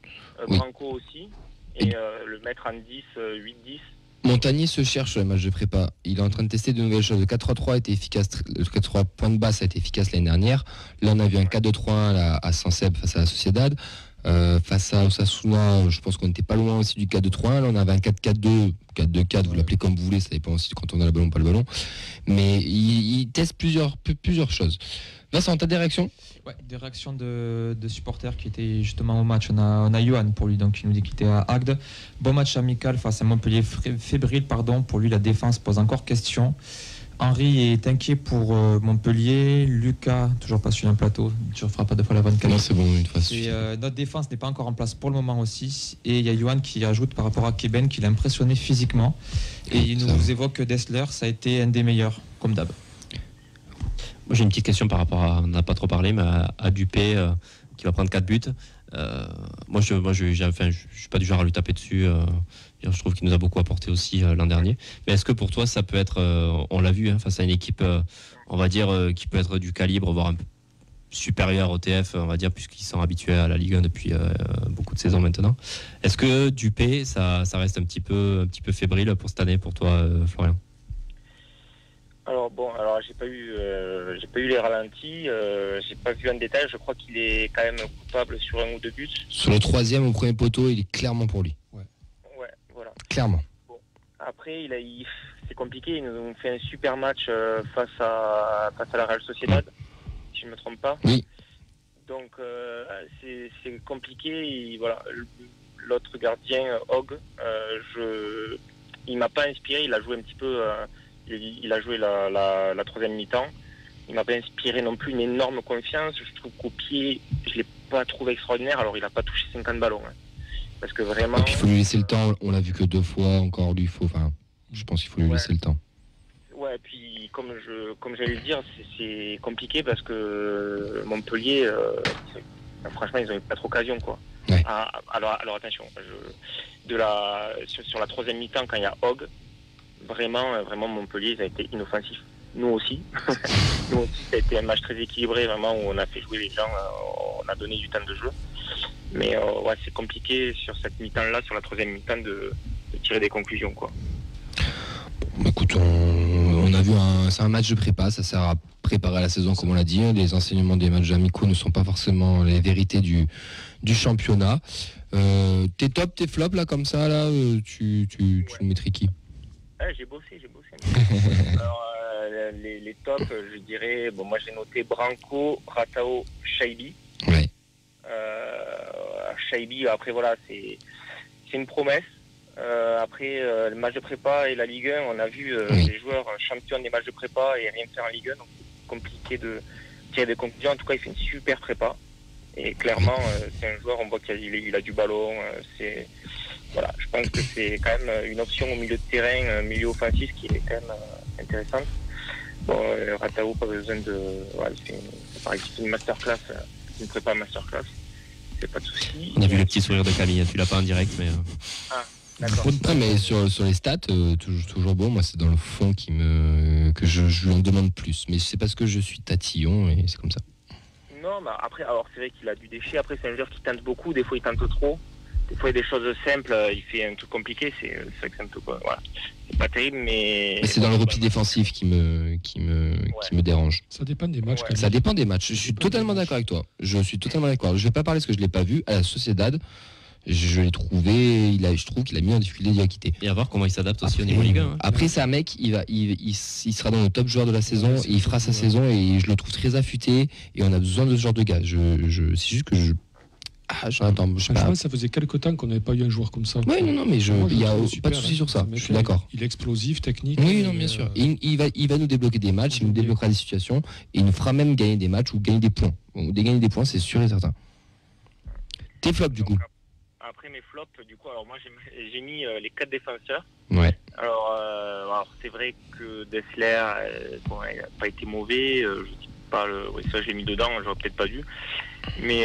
Branco aussi, et le mettre en 10, 8-10. Montagnier se cherche sur les matchs de prépa. Il est en train de tester de nouvelles choses. Le 4-3-3 a été efficace, le 4-3 point de basse a été efficace l'année dernière. Là, on a vu un 4-2-3-1 à Sanseb face à la Sociedad. Face à Osasuna, je pense qu'on n'était pas loin aussi du 4-2-3-1. Là, on avait un 4-4-2, 4-2-4, vous l'appelez comme vous voulez, ça dépend aussi quand on a le ballon, pas le ballon. Mais il teste plusieurs choses. Vincent, t'as des réactions? Ouais, des réactions de supporters qui étaient justement au match. On a Johan pour lui, donc qui nous dit qu'il était à Agde. Bon match amical face à Montpellier fébrile, Pour lui, la défense pose encore question. Henri est inquiet pour Montpellier. Lucas, toujours pas sur un plateau. Tu ne feras pas 2 fois la 24. Non, c'est bon, une fois. Notre défense n'est pas encore en place pour le moment aussi. Et il y a Johan qui ajoute par rapport à Keben qu'il a impressionné physiquement. Et il nous évoque que Dessler, ça a été un des meilleurs, comme d'hab. Moi, j'ai une petite question par rapport à, on n'a pas trop parlé, mais à Dupé qui va prendre 4 buts. Moi, je suis pas du genre à lui taper dessus. Je trouve qu'il nous a beaucoup apporté aussi l'an dernier. Mais est-ce que pour toi, ça peut être, on l'a vu, face à une équipe, on va dire, qui peut être du calibre, voire un peu supérieur au TF, on va dire, puisqu'ils sont habitués à la Ligue 1 depuis beaucoup de saisons maintenant. Est-ce que Dupé, ça reste un petit peu fébrile pour cette année, pour toi, Florian? Alors j'ai pas eu les ralentis, j'ai pas vu en détail. Je crois qu'il est quand même coupable sur 1 ou 2 buts. Sur le 3e au premier poteau, il est clairement pour lui. Ouais, voilà. Clairement. Bon. Après, c'est compliqué. Ils nous ont fait un super match face à la Real Sociedad, si je ne me trompe pas. Oui. Donc c'est compliqué. Et voilà, l'autre gardien, Hogg, il m'a pas inspiré. Il a joué un petit peu. Il a joué la 3e mi-temps. Il m'a pas inspiré non plus une énorme confiance. Je trouve qu'au pied, je l'ai pas trouvé extraordinaire. Alors il a pas touché 50 ballons. Parce que vraiment. Il faut lui laisser le temps. On l'a vu que 2 fois. Encore lui, je pense qu'il faut lui laisser le temps. Ouais, puis comme j'allais le dire, c'est compliqué parce que Montpellier, franchement, ils ont eu 4 occasions, quoi. Ouais. Alors attention, sur la 3e mi-temps, quand il y a Hogg, vraiment Montpellier, ils ont été inoffensifs. Nous aussi. Nous aussi, ça a été un match très équilibré, vraiment, où on a fait jouer les gens, on a donné du temps de jeu. Mais c'est compliqué sur cette mi-temps-là, sur la 3e mi-temps, de tirer des conclusions, quoi. Écoute, on a vu c'est un match de prépa, ça sert à préparer la saison, comme on l'a dit. Les enseignements des matchs amicaux ne sont pas forcément les vérités du championnat. Tes tops, tes flops, là, comme ça, là, tu mettrais qui? J'ai bossé. Alors, les tops, je dirais, moi j'ai noté Branco, Ratao, Shaibi. Ouais. Shaibi, après voilà, c'est une promesse. Après, le match de prépa et la Ligue 1, on a vu les joueurs champions des matchs de prépa et rien faire en Ligue 1, donc c'est compliqué de tirer des conclusions. En tout cas, il fait une super prépa. Et clairement, c'est un joueur, on voit qu'il a du ballon. voilà, je pense que c'est quand même une option au milieu de terrain, milieu offensif qui est quand même intéressante. Bon, Ratao, pas besoin de... Voilà, pareil, c'est une masterclass, une prépa masterclass, c'est pas de souci. On a vu le petit sourire de Camille, tu l'as pas en direct, mais... Ah, d'accord. Ouais, mais sur les stats, toujours bon. Moi, c'est dans le fond que je lui en demande plus. Mais c'est parce que je suis tatillon et c'est comme ça. Non, mais après, alors c'est vrai qu'il a du déchet. Après, c'est un joueur qui tente beaucoup. Des fois, il tente trop. Des fois, il y a des choses simples. Il fait un truc compliqué. C'est vrai que c'est un peu quoi. Voilà. C'est pas terrible, mais. C'est dans le repli défensif qui me dérange. Ça dépend des matchs. Ça dépend des matchs. Je suis totalement d'accord avec toi. Je vais pas parler parce que je l'ai pas vu à la Sociedad. Je l'ai trouvé, je trouve qu'il a mis en difficulté d'Iaquité. Et à voir comment il s'adapte aussi au niveau Ligue 1. Hein. Après, c'est un mec, il sera dans le top joueur de la saison, et il fera sa saison, et je le trouve très affûté, et on a besoin de ce genre de gars. C'est juste que j'attends. Je sais pas. Ça faisait quelques temps qu'on n'avait pas eu un joueur comme ça. Oui, non, mais il n'y a pas de souci sur ça. Je suis d'accord. Il est explosif, technique. Oui, non, bien sûr. Il va nous débloquer des matchs, il nous débloquera des situations, et il nous fera même gagner des matchs ou gagner des points. Gagner des points, c'est sûr et certain. Tes flops, du coup. Après mes flops, du coup, alors moi j'ai mis les 4 défenseurs. Ouais. Alors c'est vrai que Dessler, il n'a pas été mauvais. Je dis pas ça j'ai mis dedans, j'aurais peut-être pas dû. Mais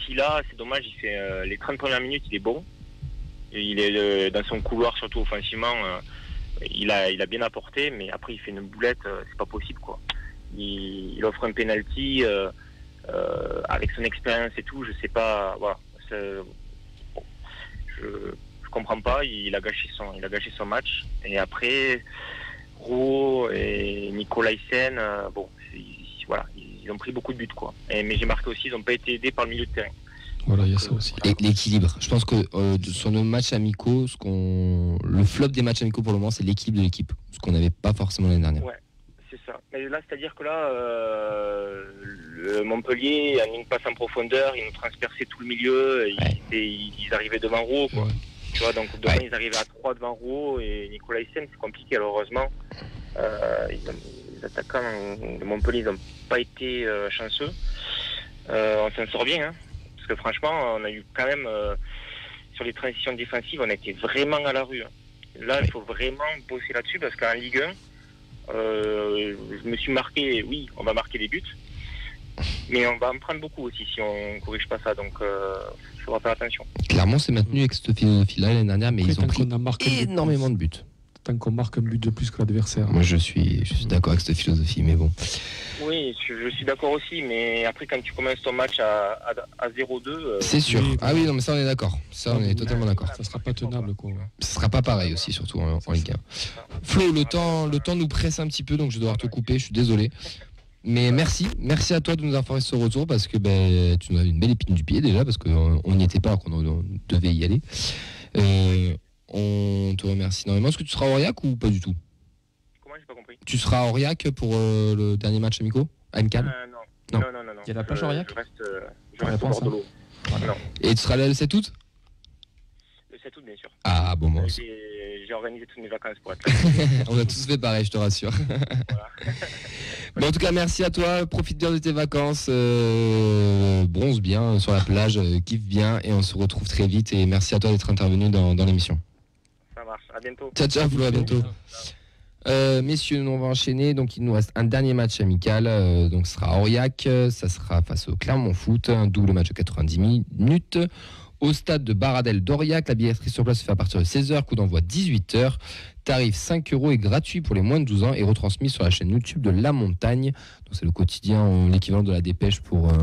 Silla, c'est dommage, il fait les 30 premières minutes, il est bon. Et il est dans son couloir, surtout offensivement, il a bien apporté, mais après il fait une boulette, c'est pas possible quoi. Il offre un penalty avec son expérience et tout, je sais pas, voilà. Je comprends pas, il a gâché son match. Et après, Rouault et Nicolaisen, voilà, ils ont pris beaucoup de buts quoi. Mais j'ai marqué aussi, ils n'ont pas été aidés par le milieu de terrain. Voilà, il y a ça aussi. Et l'équilibre. Je pense que sur nos matchs amicaux, le flop des matchs amicaux pour le moment, c'est l'équilibre de l'équipe, ce qu'on n'avait pas forcément l'année dernière. Ouais, c'est ça. Mais là, c'est-à-dire que là, le Montpellier a mis une passe en profondeur, ils nous transperçaient tout le milieu, ils arrivaient devant Rouault, quoi. Ouais. Tu vois, donc demain, ils arrivaient à 3 devant Rouault et Nicolaisen, c'est compliqué. Alors, heureusement, les attaquants de Montpellier, ils n'ont pas été chanceux. On s'en sort bien, hein, parce que franchement, on a eu quand même, sur les transitions défensives, on a été vraiment à la rue. Hein. Là, il faut vraiment bosser là-dessus, parce qu'en Ligue 1, je me suis marqué, oui, on va marquer des buts, mais on va en prendre beaucoup aussi si on ne corrige pas ça, donc il faudra faire attention. Clairement, c'est maintenu avec cette philosophie-là l'année dernière, mais ils ont pris énormément de buts. Tant qu'on marque un but de plus que l'adversaire. Moi, je suis d'accord avec cette philosophie, mais bon. Oui, je suis d'accord aussi, mais après, quand tu commences ton match à 0-2... C'est sûr. Oui, ah oui, non, mais ça, on est d'accord. Ça, on est totalement d'accord. Ça sera pas tenable, quoi. Ça sera pas pareil aussi, surtout en Ligue 1. Flo, le temps nous presse un petit peu, donc je dois te couper, je suis désolé. Mais merci à toi de nous avoir fait ce retour, parce que tu nous as une belle épine du pied déjà, parce qu'on n'y était pas alors qu'on devait y aller. On te remercie énormément. Est-ce que tu seras à Aurillac ou pas du tout? Comment, j'ai pas compris? Tu seras à Aurillac pour le dernier match amical? Non. Il y a la plage Aurillac? Je reste au bord de l'eau. Voilà. Et tu seras là le 7 août? Le 7 août, bien sûr. Ah bon, j'ai organisé toutes mes vacances pour être là. On a tous fait pareil, je te rassure. Voilà. Bon, en tout cas, merci à toi. Profite bien de tes vacances. Bronze bien sur la plage. Kiffe bien. Et on se retrouve très vite. Et merci à toi d'être intervenu dans l'émission. Ça marche. À bientôt. Ciao, Flo. À bientôt. Messieurs, on va enchaîner. Donc, il nous reste un dernier match amical. Donc, ce sera à Aurillac. Ça sera face au Clermont Foot. Un double match de 90 minutes. Au stade de Baradel d'Aurillac, la billetterie sur place se fait à partir de 16h, coup d'envoi 18h. Tarif 5 € et gratuit pour les moins de 12 ans et retransmis sur la chaîne YouTube de La Montagne. Donc c'est le quotidien, l'équivalent de la Dépêche pour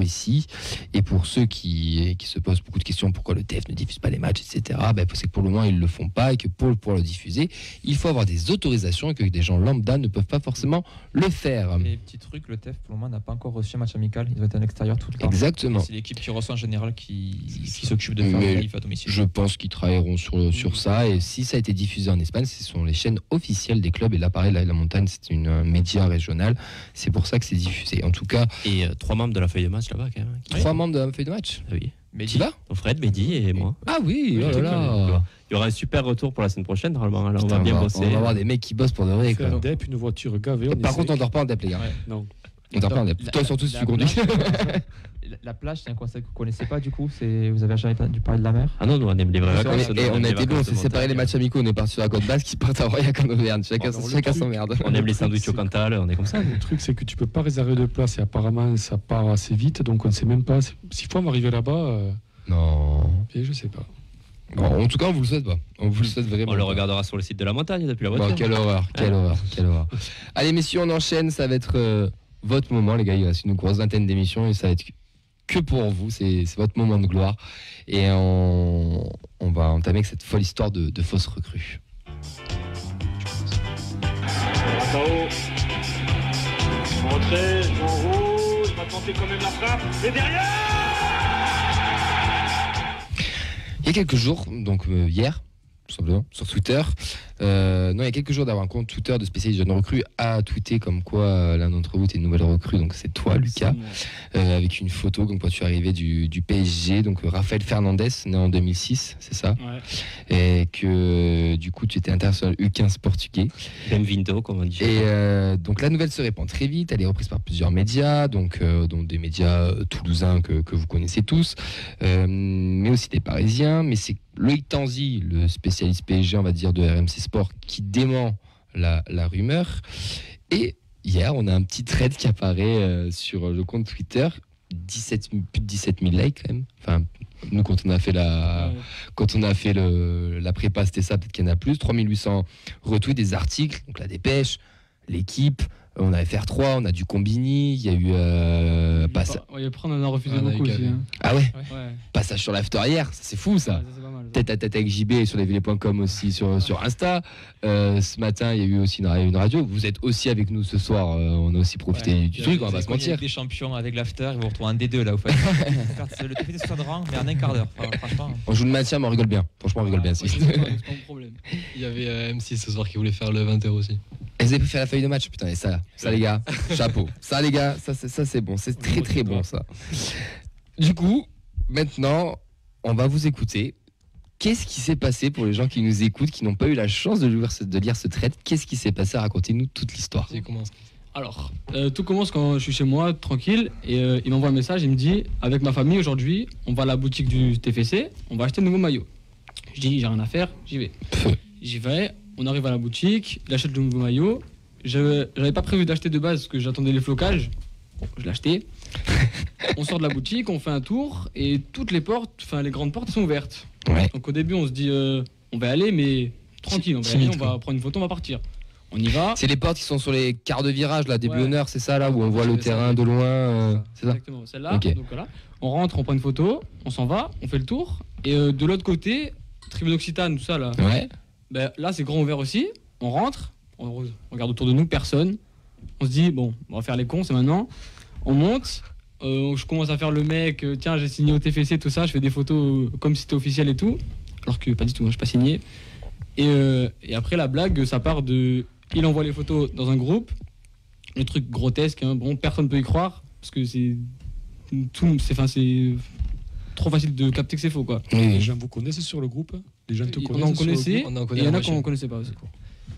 ici. Et pour ceux qui se posent beaucoup de questions, pourquoi le TF ne diffuse pas les matchs, etc. C'est que pour le moment ils ne le font pas et que pour pouvoir le diffuser, il faut avoir des autorisations et que des gens lambda ne peuvent pas forcément le faire. Et petit truc, le TF pour le moment n'a pas encore reçu un match amical. Ils ont été à l'extérieur tout le temps. Exactement. C'est l'équipe qui reçoit en général qui s'occupe de faire le qualif à domicile. Je pense qu'ils travailleront sur ça, et si ça a été diffusé en Espagne, ce sont les chaînes officielles des clubs, et là pareil, La Montagne c'est un média régional, c'est pour ça que c'est diffusé en tout cas. Et 3 membres de la feuille de match là-bas quand même. 3 membres de la feuille de match. Ah oui. Tu vas? Fred, Mehdi et moi. Ah oui, oh là là. Il y aura un super retour pour la semaine prochaine normalement. Alors on va bien bosser. On va avoir des mecs qui bossent pour de vrai. Un DEP, une voiture gavée. Par contre, on dort pas en DEP, les gars. Non. On dort pas en DEP. Toi surtout si tu conduis. La plage, c'est un concept que vous connaissez pas du coup. Vous avez jamais entendu parler de la mer? Ah non, nous on aime les vraies vacances. Et on a été bon, on s'est séparé les matchs amicaux, on est parti sur la côte basque, ils partent à Aurillac en Auvergne. Chacun son merde. On aime les sandwichs au Cantal, on est comme ça. Le truc, c'est que tu peux pas réserver de place et apparemment ça part assez vite, donc on ne sait même pas. S'il faut arriver là-bas. Non. Et je sais pas. Bon, en tout cas, on vous le souhaite pas. On vous le souhaite vraiment. On le regardera sur le site de la montagne depuis la voiture. Bon, quelle horreur. Allez, messieurs, on enchaîne. Ça va être votre moment, les gars. Il reste une grosse vingtaine d'émissions et ça va être que pour vous. C'est votre moment de gloire. Et on va entamer avec cette folle histoire de fausses recrues. Rentrée, en rouge, va tenter quand même la frappe. Et derrière! Il y a quelques jours, donc hier, tout simplement, sur Twitter. Il y a quelques jours d'avoir un compte Twitter de spécialistes jeunes recrues a tweeté comme quoi l'un d'entre vous était une nouvelle recrue, donc c'est toi, Lucas, avec une photo comme quoi tu es arrivé du PSG, donc Raphaël Fernandez, né en 2006, c'est ça? Ouais. Et que du coup tu étais international U15 portugais. Benvindo, comme on dit. Et donc la nouvelle se répand très vite, elle est reprise par plusieurs médias, donc des médias toulousains que vous connaissez tous, mais aussi des parisiens, mais c'est Loïc Tanzi, le spécialiste PSG, on va dire, de RMC Sport, qui dément la rumeur. Et hier, on a un petit thread qui apparaît sur le compte Twitter, plus de 17 000 likes quand même. Enfin, nous, quand on a fait la prépa, c'était ça, peut-être qu'il y en a plus. 3800 retweets, des articles, donc la Dépêche, l'équipe. On avait FR3, on a du Combini, il y a eu on en a refusé beaucoup aussi. Hein. Ah ouais, Ouais. Passage sur l'after hier, ça c'est fou ça. Ouais, ça, c'est pas mal, ça. Tête à tête avec JB sur lesvillers.com aussi sur Insta. Ce matin, il y a eu aussi une radio. Vous êtes aussi avec nous ce soir. On a aussi profité du truc, on va pas se mentir. Des champions avec l'after, ils vont retrouver un D2 là. Vous faites le TFT de 60 rangs, mais en un quart d'heure. Franchement. On joue le maintien, mais on rigole bien. Franchement, on rigole bien. C'est pas un problème. Il y avait M6 ce soir qui voulait faire le 20h aussi. Et vous avez pu faire la feuille de match, putain, et ça les gars, chapeau. Ça les gars, ça c'est bon, c'est très très bon ça. Du coup, maintenant, on va vous écouter. Qu'est-ce qui s'est passé pour les gens qui nous écoutent, qui n'ont pas eu la chance de lire ce thread? Qu'est-ce qui s'est passé? Racontez-nous toute l'histoire. Alors, tout commence quand je suis chez moi, tranquille, et il m'envoie un message, il me dit, avec ma famille aujourd'hui, on va à la boutique du TFC, on va acheter un nouveau maillot. Je dis, j'ai rien à faire, j'y vais. J'y vais, on arrive à la boutique, il achète le nouveau maillot. J'avais pas prévu d'acheter de base parce que j'attendais les flocages. Bon, je l'ai acheté. On sort de la boutique, on fait un tour et toutes les portes, enfin les grandes portes sont ouvertes. Ouais. Donc au début on se dit on va aller mais tranquille, on va prendre une photo, on va partir. On y va. C'est les portes qui sont sur les quarts de virage là, début Ouais. honneur, c'est ça là où on voit le terrain de loin. C'est ça. Exactement, celle-là. Ok. Donc voilà. On rentre, on prend une photo, on s'en va, on fait le tour et de l'autre côté, Tribune Occitane, tout ça là. Ouais. Ben, là c'est grand ouvert aussi. On rentre, on regarde autour de nous, personne. On se dit, bon, on va faire les cons, c'est maintenant. On monte, je commence à faire le mec, tiens, j'ai signé au TFC, tout ça, je fais des photos comme si c'était officiel et tout. Alors que pas du tout, moi, je n'ai pas signé. Et après, la blague, ça part de. Il envoie les photos dans un groupe. Le truc grotesque, hein, bon, personne ne peut y croire, parce que c'est trop facile de capter que c'est faux, quoi. Les gens vous connaissent sur le groupe? Les gens te connaissent? On en connaissait, On en et connaît il y en la a qu'on ne moitié. connaissait pas aussi.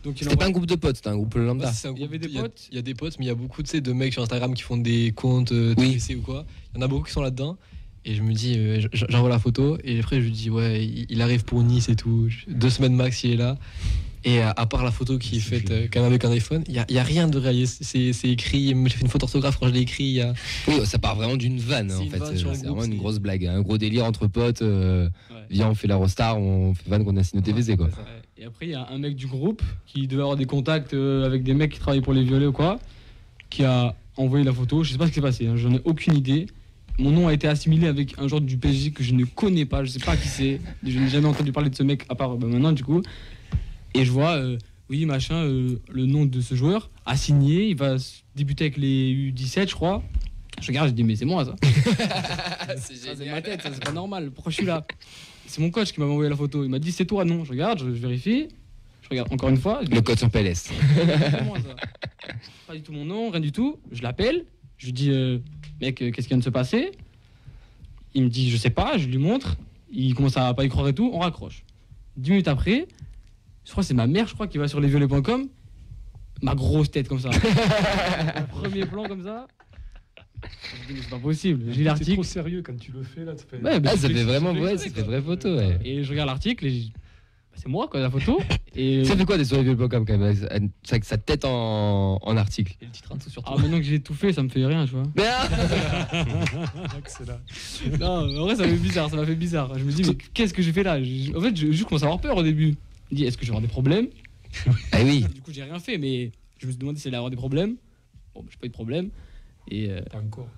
Donc, C'était pas un groupe de potes, c'était un groupe lambda. Ouais, c'est un Il y avait des potes. Il y a des potes, mais il y a beaucoup de mecs sur Instagram qui font des comptes Oui. TFC ou quoi. Il y en a beaucoup qui sont là-dedans. Et je me dis, j'envoie la photo. Et après, je lui dis, ouais, il arrive pour Nice et tout. 2 semaines max, il est là. Et à part la photo qui est faite quand même avec un iPhone, il y a rien de réaliste. C'est écrit. J'ai fait une faute orthographe quand je l'ai écrit. Oui, ça part vraiment d'une vanne C'est en une fait. vanne sur le C'est groupe, vraiment une c'est- grosse blague, un gros délire entre potes. Viens, on fait la Rostar, on fait vanne qu'on a signé au TFC quoi. Ouais. Et après, il y a un mec du groupe qui devait avoir des contacts avec des mecs qui travaillent pour les violets ou quoi, qui a envoyé la photo. Je sais pas ce qui s'est passé, hein, j'en ai aucune idée. Mon nom a été assimilé avec un joueur du PSG que je ne connais pas, je sais pas qui c'est. Je n'ai jamais entendu parler de ce mec à part maintenant du coup. Et je vois, oui machin, le nom de ce joueur a signé, il va débuter avec les U17 je crois. Je regarde, je dis mais c'est moi ça. C'est ma tête, ça, c'est pas normal. Pourquoi je suis là? C'est mon coach qui m'a envoyé la photo. Il m'a dit c'est toi, non? Je regarde, je vérifie. Je regarde encore une fois. Le code sur PLS. C'est moi, ça. Pas du tout mon nom, rien du tout. Je l'appelle. Je lui dis mec, qu'est-ce qui vient de se passer? Il me dit je sais pas. Je lui montre. Il commence à pas y croire et tout. On raccroche. 10 minutes après, je crois que c'est ma mère, je crois, qui va sur lesviolets.com. Ma grosse tête comme ça. Premier plan comme ça. C'est pas possible. J'ai C'est l'article. trop sérieux quand tu le fais là. Ouais, bah, ça fait vraiment, ouais, c'est des vraies photos. Ouais. Et je regarde l'article et c'est moi quoi la photo. Et Ça fait quoi des soirées vieux.com quand même avec sa tête en article. Et le titre en dessous surtout. maintenant que j'ai tout fait, ça me fait rien, tu vois. Excellent. Non, en vrai, ça m'a fait bizarre. Je me dis, mais qu'est-ce que j'ai fait là En fait, je commence à avoir peur au début. Je me dis, est-ce que je vais avoir des problèmes? Ah oui. Du coup, j'ai rien fait, mais je me suis demandé si j'allais avoir des problèmes. Bon, j'ai pas eu de problème. Et, T'as encore.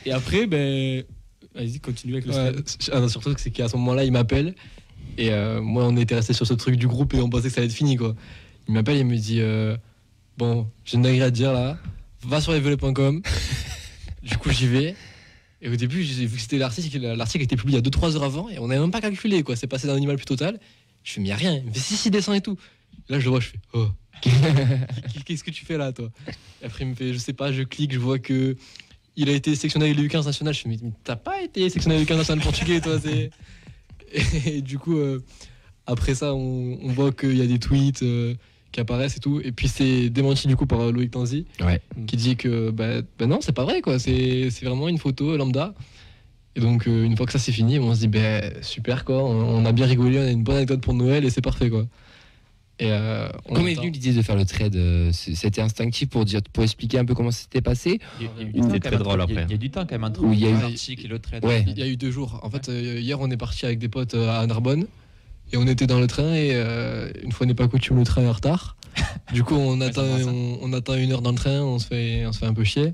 et après, ben. Vas-y, continue avec le thread. Non, surtout c'est qu'à ce moment-là, il m'appelle. Et moi, on était resté sur ce truc du groupe et on pensait que ça allait être fini, quoi. Il m'appelle, il me dit bon, j'ai une dinguerie à te dire là, va sur lesviolets.com. Du coup, j'y vais. Et au début, j'ai vu que c'était l'article était publié il y a 2-3 heures avant et on n'avait même pas calculé, quoi. C'est passé d'un animal plus total. Je fais, mais il n'y a rien. Il me fait, si, descend et tout. Et là, je le vois, je fais, oh, qu'est-ce que tu fais là, toi? Et après, il me fait, je sais pas, je clique, je vois que il a été sélectionné avec les U15 nationales. Je fais, mais t'as pas été sélectionné avec les U15 nationales portugais, toi, c'est. Et du coup, après ça, on voit qu'il y a des tweets qui apparaissent et tout. Et puis c'est démenti du coup par Loïc Tanzi, qui dit que bah non, c'est pas vrai, quoi. C'est vraiment une photo lambda. Et donc une fois que ça c'est fini, on se dit super, quoi. On a bien rigolé, on a une bonne anecdote pour Noël et c'est parfait, quoi. Et comment est venue l'idée de faire le trade? C'était instinctif pour expliquer un peu comment c'était passé? C'était très drôle après. Il y a du temps quand même entre il y a eu l'article et le trade. Ouais. Il y a eu 2 jours. En fait, hier on est parti avec des potes à Narbonne et on était dans le train et une fois n'est pas coutume, le train est en retard. Du coup, on attend 1 heure dans le train, on se fait un peu chier.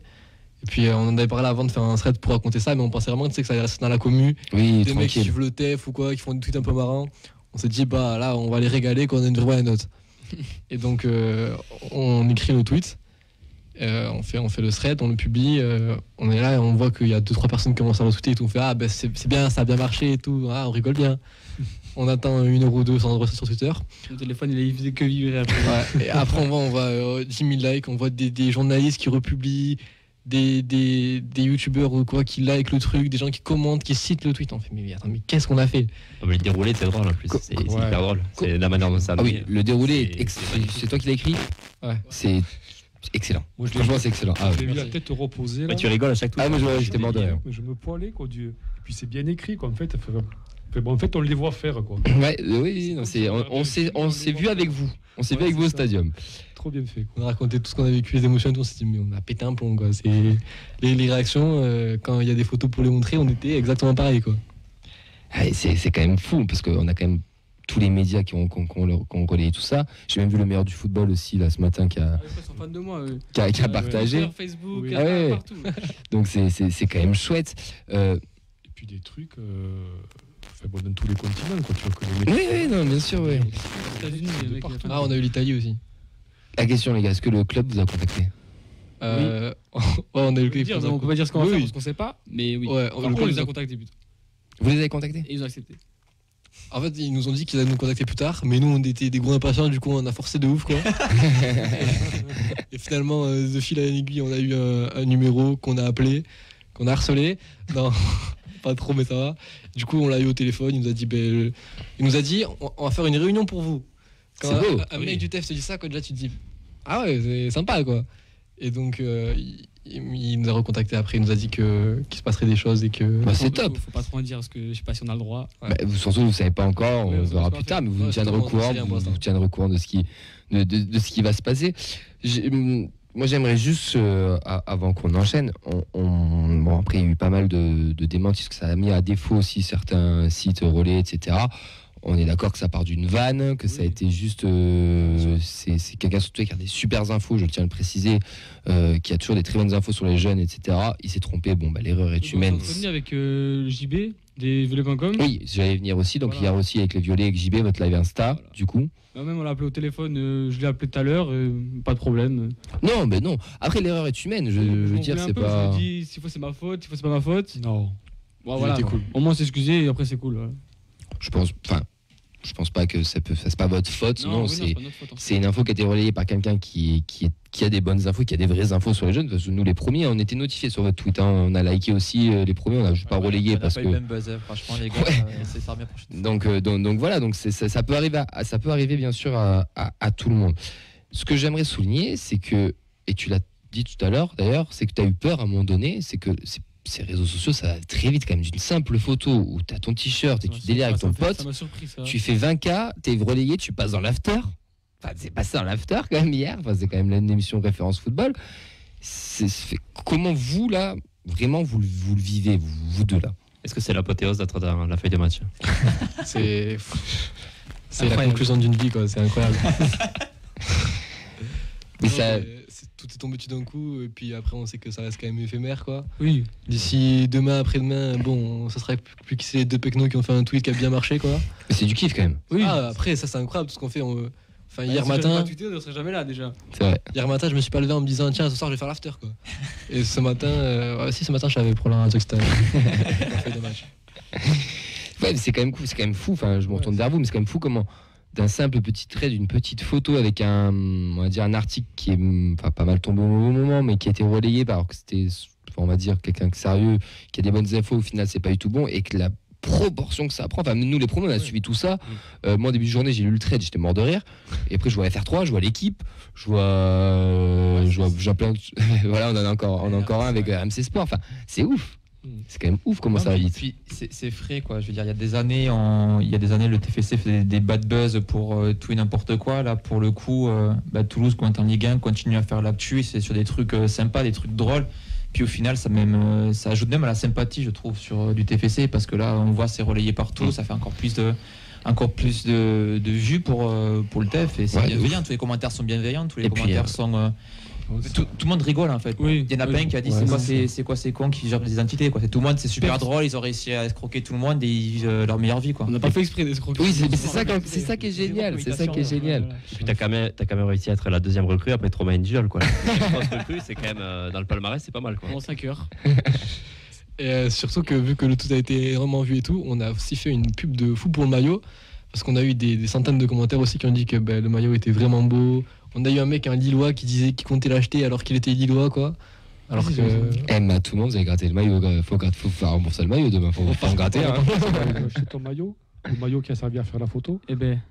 Et puis on en avait parlé avant de faire un thread pour raconter ça, mais on pensait vraiment que ça allait rester dans la commu. Oui, des mecs qui suivent le TEF ou quoi, qui font des tweets un peu marrants. On s'est dit bah là on va les régaler quand on a une vraie note. Et donc on écrit le tweet, on fait le thread, on le publie, on est là et on voit qu'il y a 2-3 personnes qui commencent à retweeter et tout. On fait c'est bien, ça a bien marché et tout, on rigole bien. On attend 1 heure ou 2 sans rester sur Twitter. Le téléphone il faisait que vibrer après. Ouais, et après on voit 10 000 likes, on voit des journalistes qui republient, des youtubeurs ou quoi qui like le truc, des gens qui commentent, qui citent le tweet. On fait mais attends, mais qu'est-ce qu'on a fait? Le déroulé c'est drôle en plus, c'est hyper drôle. C'est la manière dont ça. Ah oui, le déroulé c'est toi qui l'as écrit? Ouais. C'est excellent. Moi, franchement c'est excellent. J'ai vu la tête reposée là. Tu rigoles à chaque tweet. Ah moi j'étais mort de rire. Je me poilais quoi, Dieu. Et puis c'est bien écrit quoi, en fait. En fait on les voit faire quoi. Ouais, oui, non, on s'est vu avec vous. On s'est vu avec vous au stadium. Trop bien fait. On a raconté tout ce qu'on a vécu, les émotions et tout. On s'est dit mais on a pété un plomb, quoi. C'est les réactions quand il y a des photos pour les montrer, on était exactement pareil, quoi. C'est quand même fou parce qu'on a quand même tous les médias qui ont relayé tout ça. J'ai même vu le meilleur du football aussi là ce matin qui a partagé. Sur Facebook, partout. Donc c'est quand même chouette. Et puis des trucs dans tous les continents quoi, tu vois, que les mecs oui, non, bien sûr, oui. On a eu l'Italie aussi. La question, les gars, est-ce que le club vous a contacté? Ouais, on a eu le club. On peut pas dire ce qu'on va faire parce qu'on sait pas, mais oui. Ouais, on les a contactés plutôt. Vous les avez contactés? Et ils ont accepté. En fait, ils nous ont dit qu'ils allaient nous contacter plus tard, mais nous on était des gros impatients, du coup on a forcé de ouf, quoi. Et finalement, de fil à l'aiguille, on a eu un numéro qu'on a appelé, qu'on a harcelé. Non, pas trop, mais ça va. Du coup, on l'a eu au téléphone, il nous a dit on va faire une réunion pour vous. Quand c'est beau. Un mec du TEF te dit ça, quand déjà tu te dis ah ouais, c'est sympa, quoi. Et donc il nous a recontacté après, il nous a dit qu'il se passerait des choses et que. C'est top. Faut pas trop en dire parce que je sais pas si on a le droit. Ouais. Surtout vous savez pas encore, on verra plus tard, mais vous nous tiendrez au courant, vous tiendrez au courant de ce qui va se passer. Moi j'aimerais juste avant qu'on enchaîne, bon après il y a eu pas mal de démentis parce que ça a mis à défaut aussi certains sites relais, etc. On est d'accord que ça part d'une vanne, que ça a été juste. C'est quelqu'un surtout qui a des super infos, je tiens à le préciser, qui a toujours des très bonnes infos sur les jeunes, etc. Il s'est trompé, l'erreur est humaine. On va venir avec JB des violets.com. Oui, j'allais venir aussi, donc hier aussi avec les violets, avec JB, votre live Insta, du coup. Même on l'a appelé au téléphone, je l'ai appelé tout à l'heure, pas de problème. Non, mais non. Après, l'erreur est humaine, je veux dire, c'est pas. Je me dis, s'il faut, c'est ma faute, s'il faut, c'est pas ma faute. Non. Bon, voilà, cool. Au moins, s'excuser et après, c'est cool. Voilà. Je pense pas que ça c'est pas votre faute, non, c'est une info qui a été relayée par quelqu'un qui a des bonnes infos, qui a des vraies infos sur les jeunes. Parce que nous, les premiers, on était notifiés sur votre tweet, hein. On a liké aussi les premiers, on a juste pas relayé parce que. On a pas eu le même buzz, franchement, les gars. C'est ça bien prochaine. Donc voilà, donc ça peut arriver bien sûr à tout le monde. Ce que j'aimerais souligner, c'est que, et tu l'as dis tout à l'heure, d'ailleurs, c'est que tu as eu peur à un moment donné, c'est que ces réseaux sociaux, ça va très vite quand même. D'une simple photo où tu as ton t-shirt et tu délires avec ton pote, tu fais 20K, tu es relayé, tu passes dans l'after. Enfin, c'est passé dans l'after quand même hier, enfin, c'est quand même une émission référence football. Comment vous, là, vraiment, vous le vivez, vous deux, là? Est-ce que c'est l'apothéose d'être dans la feuille de match? C'est la conclusion d'une vie, quoi. C'est incroyable. Mais ça... Tout est tombé tout d'un coup, et puis après on sait que ça reste quand même éphémère, quoi. Oui. D'ici demain, après-demain, bon, ça serait plus que ces deux pecnos qui ont fait un tweet qui a bien marché, quoi. Mais c'est du kiff quand même. Oui. Ah, après ça c'est incroyable tout ce qu'on fait. Enfin hier Si matin. tu ne serais jamais là déjà. C'est vrai. Hier matin, je me suis pas levé en me disant tiens ce soir je vais faire l'after, quoi. Et ce matin, ce matin je l'avais pour la Kazakhstan. Ouais, mais c'est quand même fou. Enfin, je me retourne vers vous, mais c'est quand même fou comment d'un simple petit trait, d'une petite photo avec on va dire un article qui est pas mal tombé au moment, mais qui a été relayé alors que c'était, on va dire, quelqu'un de sérieux, qui a des bonnes infos, au final c'est pas du tout bon, et que la proportion que ça prend, enfin nous les promos on a suivi tout ça. Moi au début de journée j'ai lu le trade, j'étais mort de rire, et après je vois FR3, je vois l'équipe, je vois plein de... voilà, on en a encore un avec MC Sport, enfin c'est ouf. C'est quand même ouf comment ça va vite. Puis c'est frais, quoi. Je veux dire, il y a des années, le TFC faisait des bad buzz pour tout et n'importe quoi. Là, pour le coup, Toulouse, quand on est en Ligue 1, continue à faire l'actu. C'est sur des trucs sympas, des trucs drôles. Puis au final, ça ajoute même à la sympathie, je trouve, sur du TFC, parce que là, on voit c'est relayé partout. Ça fait encore plus de vues pour le TF. Et c'est bienveillant. Tous les commentaires sont bienveillants. Tous les commentaires sont... Tout le monde rigole en fait. Oui. Il y en a plein qui a dit c'est quoi ces cons qui gèrent les identités, quoi. Tout le monde, c'est super drôle, ils ont réussi à escroquer tout le monde et ils vivent leur meilleure vie, quoi. On n'a pas fait exprès d'escroquer. Oui, c'est ça qui est génial. C'est ça qui est génial. Puis t'as quand même réussi à être la deuxième recrue après Trauma Angel, quoi. La grosse recrue, c'est quand même dans le palmarès, c'est pas mal, quoi. En 5 heures. Et surtout que vu que le tout a été vraiment vu et tout, on a aussi fait une pub de fou pour le maillot, parce qu'on a eu des centaines de commentaires aussi qui ont dit que le maillot était vraiment beau. On a eu un Lillois qui disait qu'il comptait l'acheter alors qu'il était Lillois, quoi. Alors que... tout le monde, vous avez gratté le maillot. Faut faire rembourser le maillot demain. Faut en gratter. Acheter ton maillot, le maillot qui a servi à faire la photo. Eh ben,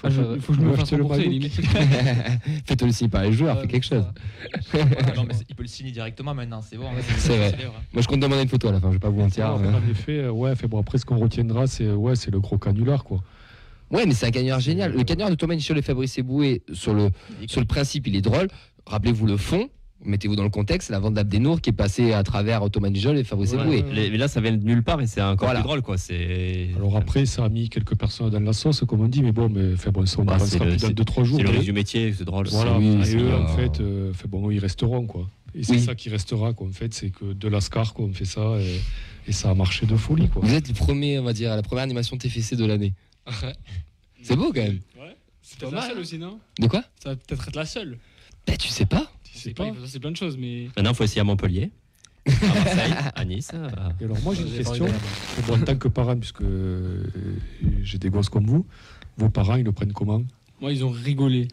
il faut que je me fasse rembourser, limite. Faites-le signer par les joueurs, faites quelque chose. Non, mais il peut le signer directement maintenant, c'est bon. C'est vrai. Moi, je compte demander une photo à la fin, je vais pas vous mentir. En effet, après, ce qu'on retiendra, c'est le gros canular, quoi. Ouais, mais c'est un canular génial. Le canular de Thomas Michel et Fabrice Eboué, sur le principe, il est drôle. Rappelez-vous le fond, mettez-vous dans le contexte, la vente d'Abdenour qui est passée à travers Thomas Michel et Fabrice Eboué. Mais là, ça vient de nulle part et c'est encore plus drôle, quoi. Alors après, ça a mis quelques personnes dans la sauce, comme on dit, mais bon, ça on avancera plus dans 2-3 jours. C'est le risque du métier, c'est drôle. Voilà, et eux, en fait, ils resteront, quoi. Et c'est ça qui restera, quoi. En fait, c'est que de l'ascar, quoi, on fait ça, et ça a marché de folie, quoi. Vous êtes le premier, on va dire, la première animation TFC de l'année. C'est beau quand même. Ouais. C'est peut-être la seule aussi, non? De quoi? Ça va peut-être être la seule. Tu sais pas. Tu sais pas. C'est plein de choses, mais. Maintenant, il faut essayer à Montpellier, à Marseille, à Nice. Et alors, moi, j'ai une question. En tant que parent, puisque j'ai des gosses comme vous, vos parents, ils le prennent comment? Moi, ils ont rigolé.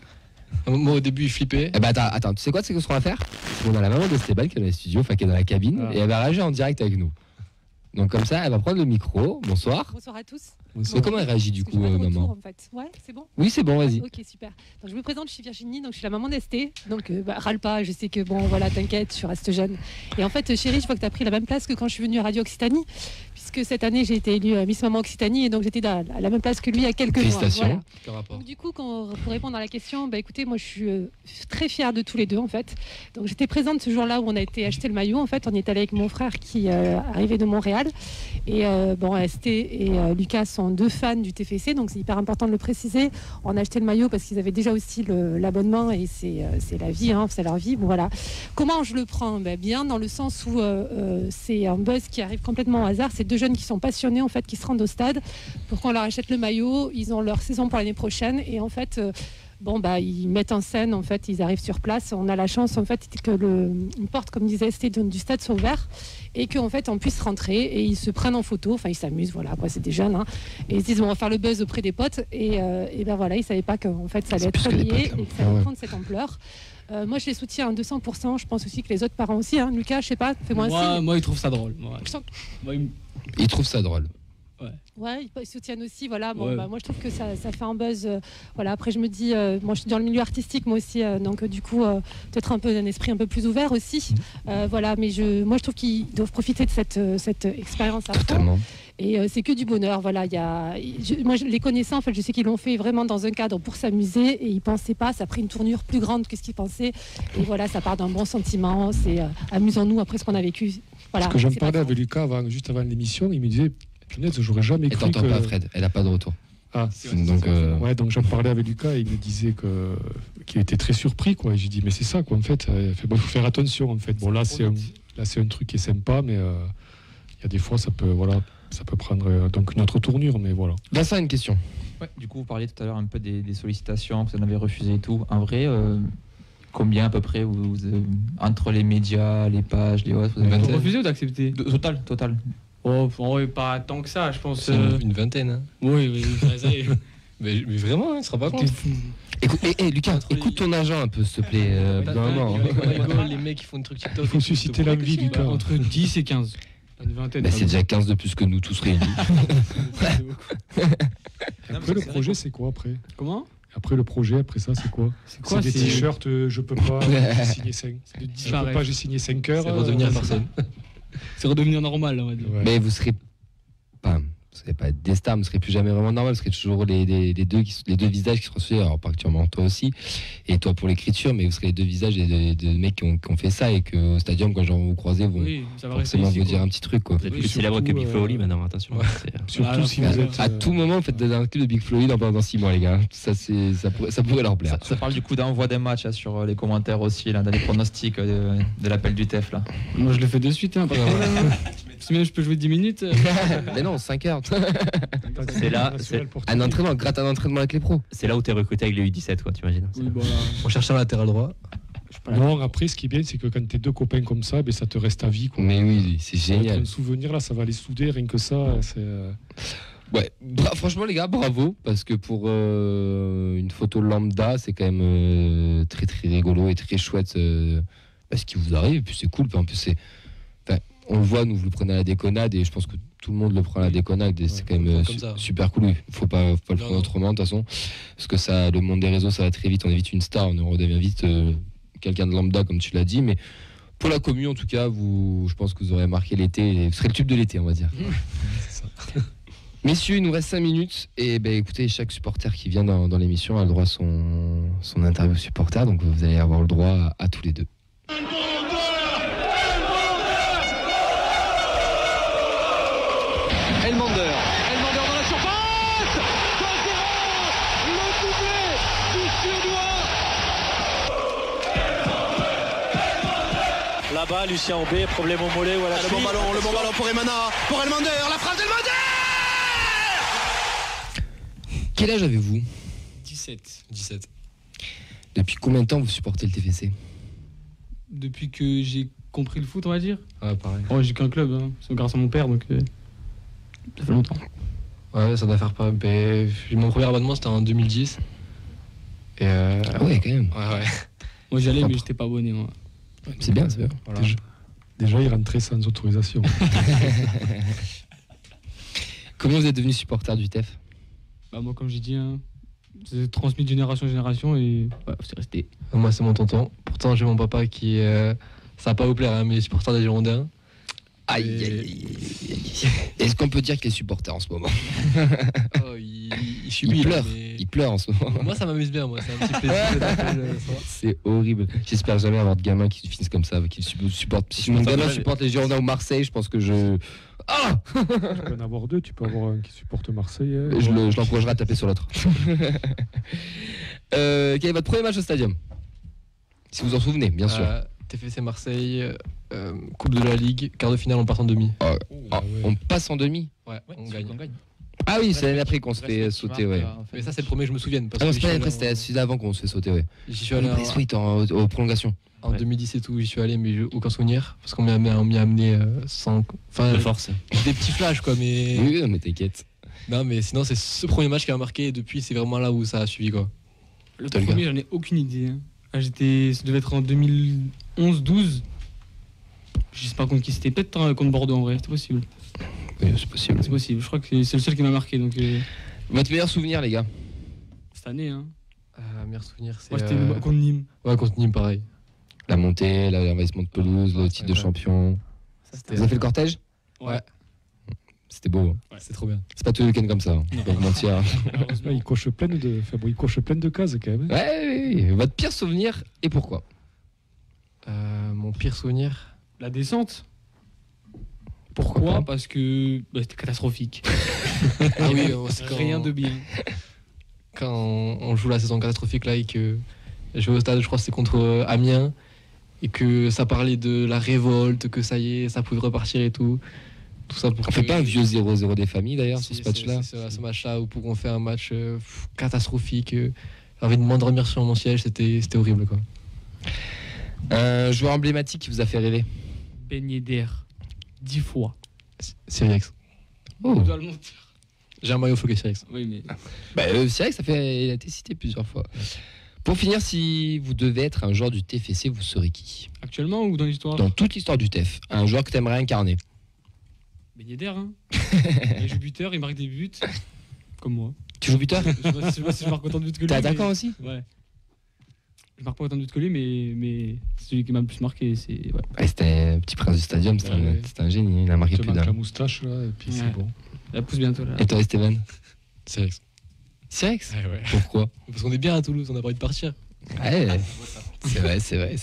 Moi, au début, ils flippaient. Eh ben, attends, tu sais quoi, c'est ce qu'on va faire? On a la maman d'Esteban qui est dans les studios, enfin qui est dans la cabine, et elle va réagir en direct avec nous. Donc comme ça, elle va prendre le micro. Bonsoir. Bonsoir à tous. Mais comment elle réagit du coup, maman? En fait. Ouais, c'est bon. Oui, c'est bon, vas-y. Ok, super. Donc je me présente, je suis Virginie, donc je suis la maman d'Esté. Donc râle pas, je sais que bon, voilà, t'inquiète, je reste jeune. Et en fait, chérie, je vois que tu as pris la même place que quand je suis venue à Radio Occitanie, puisque cette année j'ai été élue Miss Maman Occitanie, et donc j'étais à la même place que lui il y a quelques mois. Félicitations. Voilà. Donc du coup, pour répondre à la question, écoutez, moi je suis très fière de tous les deux en fait. Donc j'étais présente ce jour-là où on a été acheter le maillot. En fait, on est allé avec mon frère qui arrivait de Montréal. Et Esté et Lucas sont deux fans du TFC, donc c'est hyper important de le préciser. On a acheté le maillot parce qu'ils avaient déjà aussi l'abonnement et c'est la vie, hein, c'est leur vie. Bon, voilà. Comment je le prends? Bien, dans le sens où c'est un buzz qui arrive complètement au hasard. C'est deux jeunes qui sont passionnés, en fait, qui se rendent au stade pour qu'on leur achète le maillot. Ils ont leur saison pour l'année prochaine et en fait... ils mettent en scène, en fait, ils arrivent sur place. On a la chance, en fait, que une porte, comme disait Esté, du stade soit ouverte et qu'en fait, on puisse rentrer et ils se prennent en photo. Enfin, ils s'amusent, voilà. Après, c'est des jeunes, hein. Et ils se disent, on va faire le buzz auprès des potes. Et voilà, ils savaient pas qu'en fait, ça allait être relié et que ça allait prendre cette ampleur. Moi, je les soutiens à 200%. Je pense aussi que les autres parents aussi. Hein. Lucas, je sais pas, fais-moi un signe. Moi, ils trouvent ça drôle. Ils trouvent ça drôle. Ouais, ils soutiennent aussi. Voilà. Bon, Ouais. moi, je trouve que ça fait un buzz. Voilà. Après, je me dis, moi, je suis dans le milieu artistique, moi aussi. Donc, du coup, peut-être un esprit un peu plus ouvert aussi. Voilà. Mais moi, je trouve qu'ils doivent profiter de cette expérience à fond. Totalement. Et c'est que du bonheur. Voilà. Moi, les connaissant, en fait, je sais qu'ils l'ont fait vraiment dans un cadre pour s'amuser et ils pensaient pas. Ça a pris une tournure plus grande que ce qu'ils pensaient. Et voilà, ça part d'un bon sentiment. C'est amusons-nous après ce qu'on a vécu. Voilà. Parce que j'en c'est pas parlais grave. avec Lucas juste avant l'émission, il me disait, punaise, j'aurais jamais Et cru t'entends que... pas Fred, elle a pas de retour. Ah, Donc, ouais, donc j'en parlais avec Lucas et il me disait qu'il était très surpris, quoi. Et j'ai dit, mais c'est ça, quoi, en fait. Il faut faire attention, en fait. Bon, là, c'est un truc qui est sympa, mais il y a des fois, ça peut prendre donc une autre tournure, mais voilà. Vincent a une question. Ouais, du coup, vous parliez tout à l'heure un peu des sollicitations, que vous en avez refusé et tout. En vrai, combien à peu près entre les médias, les pages, les hosts, vous avez T'as refusé ou t'as accepté? Total. Oh, en vrai, pas tant que ça, je pense. C'est une vingtaine. Hein. Oui, ça y est. Mais vraiment, il se rend pas compte. Écoute, Lucas, écoute ton agent un peu, s'il te plaît. On rigole, les mecs qui font des trucs TikTok. Il faut susciter l'envie, Lucas. Entre 10 et 15. Une vingtaine. Bah, c'est déjà 15 de plus que nous tous réunis. Après, le projet, c'est quoi après? Comment? Après le projet, après ça, c'est quoi? C'est quoi? Des t-shirts, je peux pas, j'ai signé 5. Je peux pas, j'ai signé 5 heures. C'est redevenir personne. C'est redevenir normal, on va dire. Ouais. Mais vous serez pas des stars, vous serez plus jamais vraiment normal, vous serez toujours les deux visages qui seront suivis, alors particulièrement toi aussi, et toi pour l'écriture, mais vous serez les deux visages des mecs qui ont fait ça et que au stadium, quand vous croisez, vont ça va rester forcément ici, vous quoi. dire un petit truc, quoi. Vous êtes plus célèbre que Big Flo Oli maintenant, attention. Surtout si vous êtes. À tout moment, vous faites un clip de Big Flo Oli dans 6 mois, les gars. Ça pourrait leur plaire. Ça parle du coup d'envoi des matchs sur les commentaires aussi, là, dans les pronostics de l'appel du TEF. Là. Moi, je le fais de suite, pas de problème. Si même je peux jouer 10 minutes. Mais non, 5 heures. C'est là, un entraînement, gratte un entraînement avec les pros. C'est là où t'es recruté avec les U17, quoi, t'imagines. Oui, voilà. On cherche un latéral droit. Non, après, ce qui est bien, c'est que quand t'es deux copains comme ça, ça te reste à vie, quoi. Mais oui, c'est Ça va être génial. un souvenir, là, ça va les souder, rien que ça. Ouais, franchement les gars, bravo, parce que pour une photo lambda, c'est quand même très très rigolo et très chouette ce qui vous arrive, et puis c'est cool, en plus on le voit, nous vous le prenez à la déconnade, et je pense que tout le monde le prend à la déconnade, et c'est quand même super cool, il faut pas le prendre autrement de toute façon, parce que le monde des réseaux ça va très vite, on est vite une star, on redevient vite quelqu'un de lambda comme tu l'as dit, mais pour la commu en tout cas, je pense que vous aurez marqué l'été, et vous serez le tube de l'été on va dire. C'est ça. Messieurs, il nous reste 5 minutes et écoutez, chaque supporter qui vient dans l'émission a le droit à son interview supporter, donc vous allez avoir le droit à tous les deux. Elmander dans la surface, 2-0, le doublé du Suédois. Là-bas, Lucien Aubé, problème au mollet ou à la cheville. Le bon ballon pour Elmander, la frappe d'Elmander. Quel âge avez-vous? 17. Depuis combien de temps vous supportez le TFC? Depuis que j'ai compris le foot, on va dire. Ouais, pareil. Oh, j'ai qu'un club, hein. C'est grâce à mon père, donc ça fait longtemps. Ouais, ça doit faire pas. Mon premier abonnement c'était en 2010. Et Ah ouais, quand même. Ouais. Moi j'y allais, mais j'étais pas abonné, moi. C'est bien, c'est bien. Voilà. Déjà, il rentrait sans autorisation. Comment vous êtes devenu supporter du TEF? Moi, comme j'ai dit, hein, c'est transmis de génération en génération et c'est resté. Moi c'est mon tonton. Pourtant j'ai mon papa qui ça va pas vous plaire, hein, mais supporter des Girondins. Aïe. Est-ce qu'on peut dire qu'il est supporter en ce moment? Oh, il subit. Il pleure en ce moment. Moi ça m'amuse bien, moi c'est un petit plaisir. C'est horrible. J'espère jamais avoir de gamins qui finissent comme ça, qui supportent. Si mon gamin supporte les Girondins ou Marseille, je pense que je. Ah Tu peux en avoir deux, tu peux avoir un qui supporte Marseille. Je l'encouragerai à taper sur l'autre. Quel est votre premier match au stadium? Si vous en souvenez, bien sûr. TFC Marseille, Coupe de la Ligue, quart de finale, on passe en demi. On passe en demi? Ouais, on gagne. Ah oui, c'est l'année après qu'on se fait sauter, ouais. Mais ça c'est le premier, je me souviens. Ah non, c'est pas l'année après, c'était celui d'avant qu'on se fait sauter, ouais. J'y suis allé aux prolongations. En 2010 et tout, j'y suis allé, mais j'ai aucun souvenir. Parce qu'on m'y a amené sans. Enfin, de force. Des petits flashs, quoi, mais. Oui, mais t'inquiète. Non, mais sinon, c'est ce premier match qui m'a marqué, et depuis, c'est vraiment là où ça a suivi, quoi. Le premier, j'en ai aucune idée. Hein. Ça devait être en 2011-12. Je sais pas contre qui c'était, peut-être contre Bordeaux en vrai, c'était possible. Oui, c'est possible. C'est possible. Je crois que c'est le seul qui m'a marqué. Donc, Votre meilleur souvenir, les gars? cette année, hein. Meilleur souvenir, c'est. Moi, c'était contre Nîmes. Ouais, contre Nîmes, pareil. La montée, l'envahissement de pelouse, le titre de champion. Vous avez fait le cortège? Ouais. C'était beau. Hein. Ouais, c'est trop bien. C'est pas tous les week-ends comme ça. Hein. Pas vous mentir. Ouais, il coche plein de cases quand même. Ouais, oui. Votre pire souvenir et pourquoi? Mon pire souvenir. La descente. Pourquoi? Parce que c'était catastrophique. Ah oui, c'est quand... Rien de bien. Quand on joue la saison catastrophique là et que je vais au stade, je crois que c'est contre Amiens, et que ça parlait de la révolte, que ça y est, ça pouvait repartir et tout. Tout ça pour on fait pas un vieux 0-0 des familles d'ailleurs sur ce match-là? C'est ce match-là où pour qu'on fait un match catastrophique. J'ai envie de m'endormir sur mon siège, c'était horrible quoi. Un joueur emblématique qui vous a fait rêver? Ben Yedder. 10 fois. Siriex. Oh. Je dois le mentir. J'ai un maillot floqué Siriex. Oui, mais. C'est vrai que il a été cité plusieurs fois. Pour finir, si vous devez être un joueur du TFC, vous serez qui? Actuellement ou dans l'histoire? Dans toute l'histoire du TEF. Un joueur que tu aimerais incarner? Ben Yedder, hein. Il joue buteur, il marque des buts. Comme moi. Tu joues buteur? Je sais pas si je marque autant de buts que lui. T'es attaquant aussi? Ouais. Je marque pas autant de buts que lui, mais celui qui m'a le plus marqué, c'est. Ouais, c'était un petit prince du stadium, c'était un génie. Il a marqué plus d'un. La moustache là, et puis c'est bon. Elle pousse bientôt là. Et toi, Steven? Siriex. Siriex? Ouais. Pourquoi? Parce qu'on est bien à Toulouse, on a pas envie de partir. Ouais, c'est vrai.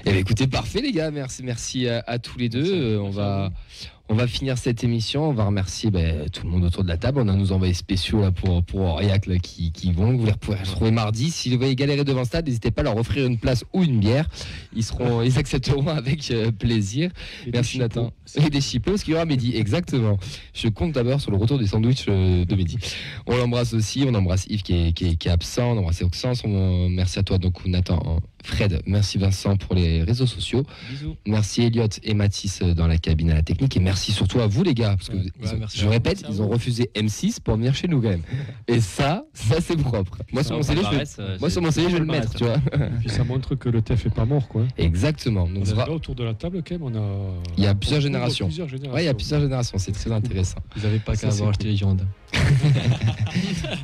Et bien, écoutez, parfait les gars, merci à tous les deux. On va finir cette émission. On va remercier tout le monde autour de la table. On a nos envoyés spéciaux là, pour Aurillac là, qui vont. Vous les pourrez retrouver mardi. Si vous voyez galérer devant le stade, n'hésitez pas à leur offrir une place ou une bière. Ils accepteront avec plaisir. Merci Nathan. Et des chipots, parce qu'il y aura Mehdi. Exactement. Je compte d'abord sur le retour des sandwichs de Mehdi. On l'embrasse aussi. On embrasse Yves qui est absent. On embrasse Oxens. Merci à toi donc Nathan. Fred, merci Vincent pour les réseaux sociaux. Bisous. Merci Elliot et Mathis dans la cabine à la technique. Et merci surtout à vous les gars. Parce que je répète, ils ont refusé M6 pour venir chez nous quand même. Et ça c'est propre. Moi sur mon CV, je vais le mettre, tu vois. Et puis ça montre que le TEF est pas mort quoi. Exactement. Donc là, autour de la table quand même, il y a plusieurs générations. Ouais, il y a plusieurs générations, c'est très intéressant. Vous n'avez pas qu'à avoir acheté les Girondins.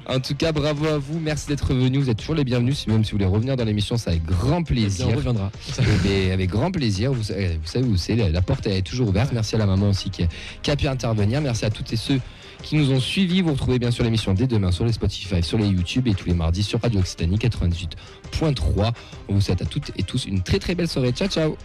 En tout cas, bravo à vous, merci d'être venus. Vous êtes toujours les bienvenus. Même si vous voulez revenir dans l'émission, c'est avec grand plaisir. On reviendra. Avec grand plaisir. Vous savez où c'est. La porte est toujours ouverte. Merci à la maman aussi qui a pu intervenir. Merci à toutes et ceux qui nous ont suivis. Vous retrouvez bien sûr l'émission dès demain sur les Spotify, sur les YouTube et tous les mardis sur Radio Occitanie 98.3. On vous souhaite à toutes et tous une très très belle soirée. Ciao. Ciao.